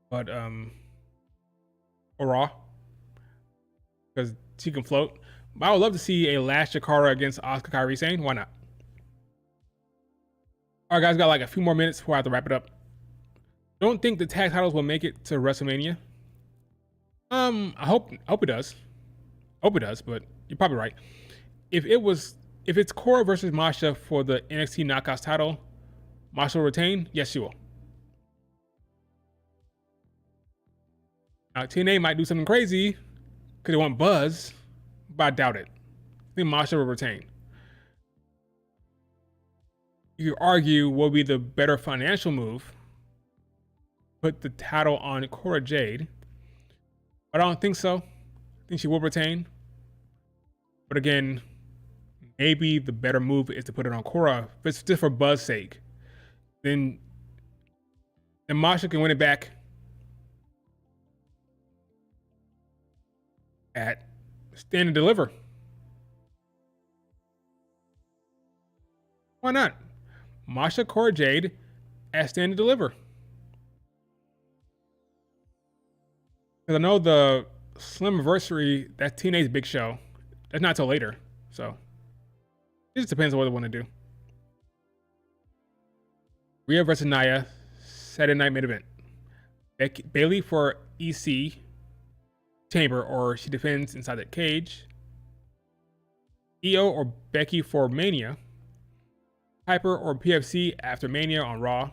Speaker 1: But or Raw, because she can float. But I would love to see a last Jakara against Asuka Kairi Sane. Why not? All right, guys, got like a few more minutes before I have to wrap it up. Don't think the tag titles will make it to WrestleMania. I hope it does. Hope it does, but you're probably right. If it's Cora versus Masha for the NXT Knockouts title, Masha will retain. Yes, she will. Now, TNA might do something crazy because they want buzz, but I doubt it. I think Masha will retain. You could argue what would be the better financial move. Put the title on Cora Jade. But I don't think so. I think she will retain. But again, maybe the better move is to put it on Cora, if it's just for buzz sake. Then Masha can win it back at Stand and Deliver. Why not? Masha, Cora Jade at Stand and Deliver. Because I know the Slammiversary, that's TNA's big show. That's not till later. So it just depends on what they want to do. Rhea versus Nia, Saturday Night Main Event. Bayley for EC Chamber, or she defends inside that cage. Io or Becky for Mania. Piper or PFC after Mania on Raw.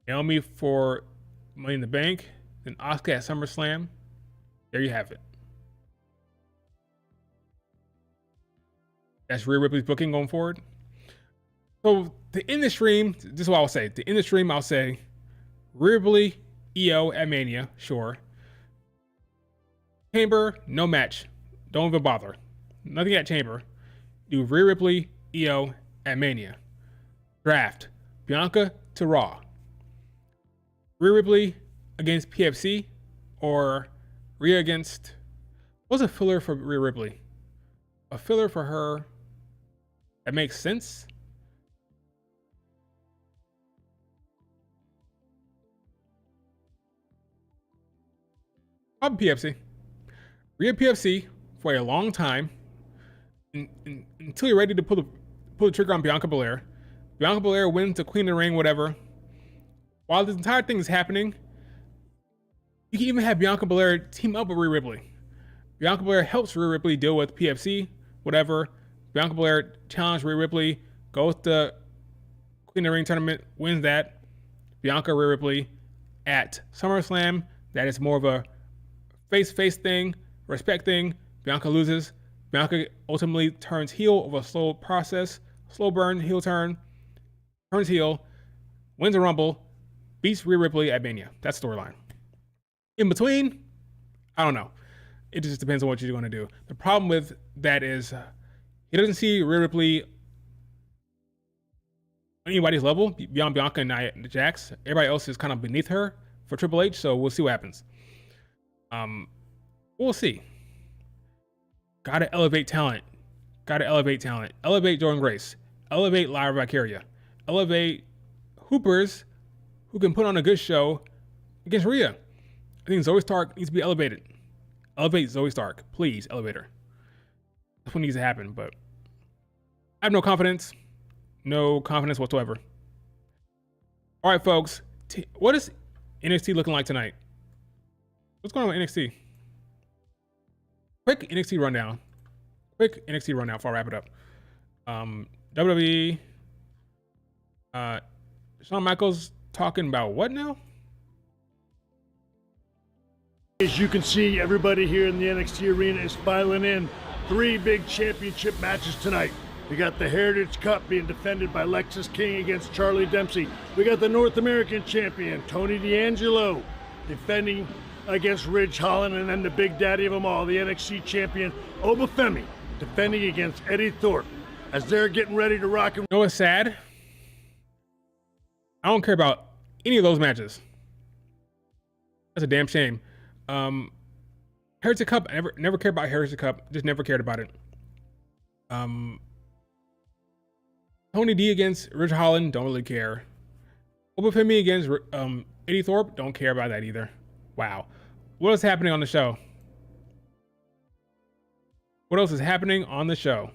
Speaker 1: Naomi for Money in the Bank. Then Asuka at SummerSlam. There you have it. That's Rhea Ripley's booking going forward. So to end the stream, this is what I'll say. To end the stream, I'll say Rhea Ripley, Io at Mania, sure. Chamber, no match. Don't even bother. Nothing at Chamber. Do Rhea Ripley, Io at Mania. Draft, Bianca to Raw. Rhea Ripley against PFC, or Rhea against... What's a filler for Rhea Ripley? A filler for her that makes sense? Probably PFC. Rhea PFC for a long time until you're ready to pull the trigger on Bianca Belair. Bianca Belair wins the Queen of the Ring, whatever. While this entire thing is happening, you can even have Bianca Belair team up with Rhea Ripley. Bianca Belair helps Rhea Ripley deal with PFC, whatever. Bianca Belair challenges Rhea Ripley, goes to Queen of the Ring tournament, wins that. Bianca, Rhea Ripley at SummerSlam. That is more of a face-to-face thing, respect thing. Bianca loses. Bianca ultimately turns heel over a slow process, slow burn, heel turn, turns heel, wins a Rumble, beats Rhea Ripley at Mania. That's storyline. In between, I don't know. It just depends on what you're going to do. The problem with that is he doesn't see Rhea Ripley on anybody's level beyond Bianca and Nia Jax. Everybody else is kind of beneath her for Triple H, so we'll see what happens. We'll see. Gotta elevate talent. Elevate Jordan Grace. Elevate Lyra Valkyria. Elevate hoopers who can put on a good show against Rhea. I think Zoe Stark needs to be elevated. Elevate Zoe Stark. Please, elevate her. That's what needs to happen, but I have no confidence. No confidence whatsoever. All right, folks. What is NXT looking like tonight? What's going on with NXT? Quick NXT rundown before I wrap it up. WWE. Shawn Michaels talking about what now?
Speaker 2: As you can see, everybody here in the NXT arena is filing in. 3 big championship matches tonight. We got the Heritage Cup being defended by Lexis King against Charlie Dempsey. We got the North American champion, Tony D'Angelo, defending against Ridge Holland, and then the big daddy of them all, the NXT champion, Obafemi, defending against Eddie Thorpe. As they're getting ready to rock and...
Speaker 1: You know what's sad? I don't care about any of those matches. That's a damn shame. Heritage Cup, I never cared about Heritage Cup. Just never cared about it. Tony D against Rich Holland, don't really care. Obafemi against Eddie Thorpe, don't care about that either. Wow. What is happening on the show? What else is happening on the show?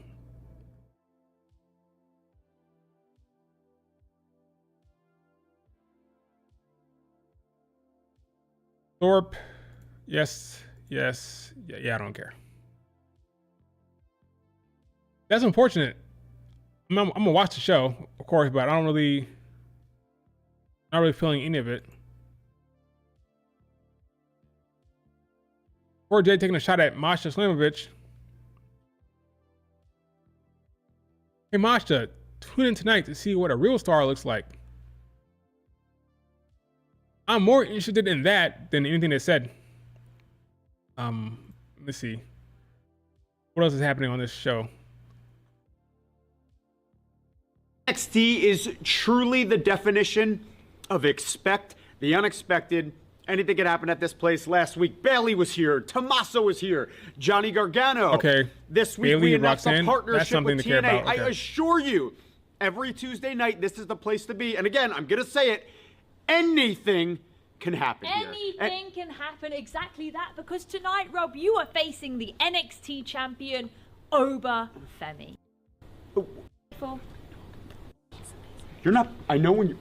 Speaker 1: Thorpe, yes, yeah, I don't care. That's unfortunate. I'm gonna watch the show, of course, but not really feeling any of it. Poor Jay taking a shot at Masha Slamovich. Hey Masha, tune in tonight to see what a real star looks like. I'm more interested in that than anything they said. Let's see. What else is happening on this show?
Speaker 3: NXT is truly the definition of expect the unexpected. Anything could happen at this place. Last week, Bailey was here. Tommaso was here. Johnny Gargano.
Speaker 1: Okay.
Speaker 3: This week,
Speaker 1: Bailey
Speaker 3: we
Speaker 1: and
Speaker 3: announced
Speaker 1: Roxanne,
Speaker 3: a partnership
Speaker 1: that's something
Speaker 3: with
Speaker 1: to care
Speaker 3: TNA.
Speaker 1: about. Okay.
Speaker 3: I assure you, every Tuesday night, this is the place to be. And again, I'm going to say it, anything can happen here.
Speaker 4: Anything can happen, exactly that, because tonight, Rob, you are facing the NXT champion, Obafemi.
Speaker 3: You're not, I know when you...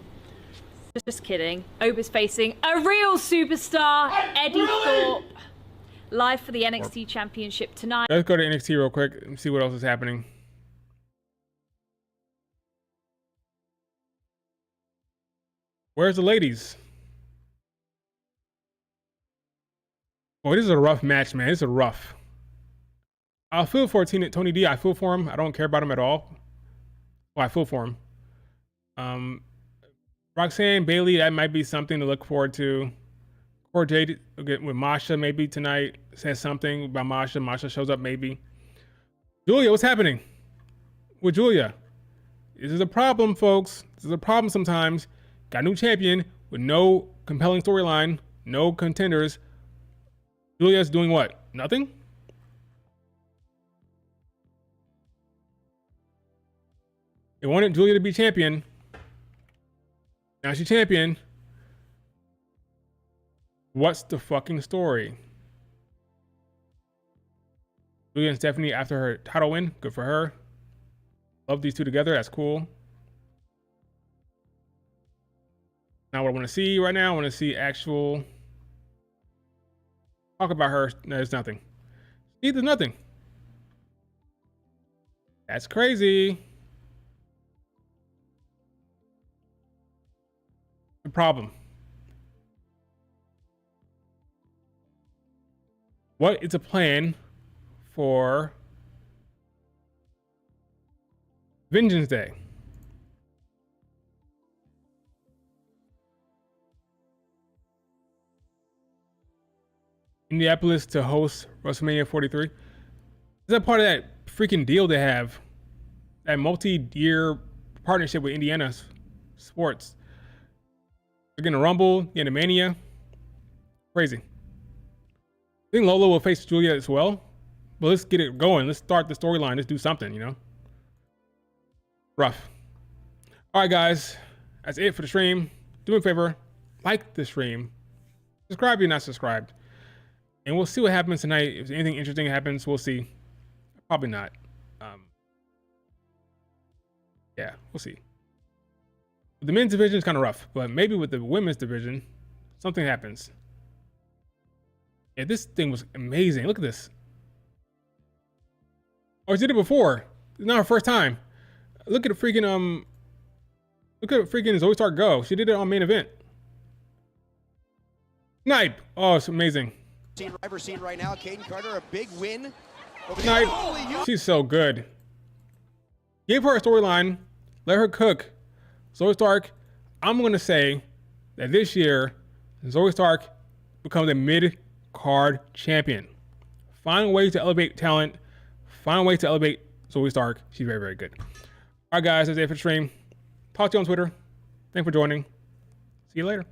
Speaker 4: Just kidding. Oba's facing a real superstar, Eddie Thorpe. Live for the NXT championship tonight.
Speaker 1: Let's go to NXT real quick and see what else is happening. Where's the ladies? Boy, this is a rough match, man. This is rough. I feel for Tony D. I feel for him. I don't care about him at all. Well, I feel for him. Roxanne, Bailey, that might be something to look forward to. Or Jade with Masha maybe tonight says something about Masha. Masha shows up maybe. Julia, what's happening with Julia? This is a problem, folks. This is a problem sometimes. Got a new champion with no compelling storyline, no contenders. Julia's doing what? Nothing? They wanted Julia to be champion. Now she's champion. What's the fucking story? Julia and Stephanie after her title win. Good for her. Love these two together. That's cool. Now what I want to see right now, I want to see actual talk about her. No, there's nothing. See, there's nothing. That's crazy. The problem. What is a plan for Vengeance Day? Indianapolis to host WrestleMania 43. Is that part of that freaking deal they have? That multi-year partnership with Indiana sports. They're getting a Rumble, getting a Mania. Crazy. I think Lola will face Julia as well. But let's get it going. Let's start the storyline. Let's do something, you know? Rough. All right, guys. That's it for the stream. Do me a favor. Like the stream. Subscribe if you're not subscribed. And we'll see what happens tonight. If anything interesting happens, we'll see. Probably not. Yeah, we'll see. The men's division is kind of rough, but maybe with the women's division, something happens. Yeah, this thing was amazing. Look at this. Oh, she did it before. It's not her first time. Look at the freaking Zoe Stark go. She did it on main event. Snipe. Oh, it's amazing.
Speaker 5: We're seeing right now, Caden Carter, a big win.
Speaker 1: Snipe. She's so good. Give her a storyline. Let her cook. Zoe Stark, I'm going to say that this year, Zoe Stark becomes a mid-card champion. Find ways to elevate talent. Find ways to elevate Zoe Stark. She's very, very good. All right, guys, that's it for the stream. Talk to you on Twitter. Thanks for joining. See you later.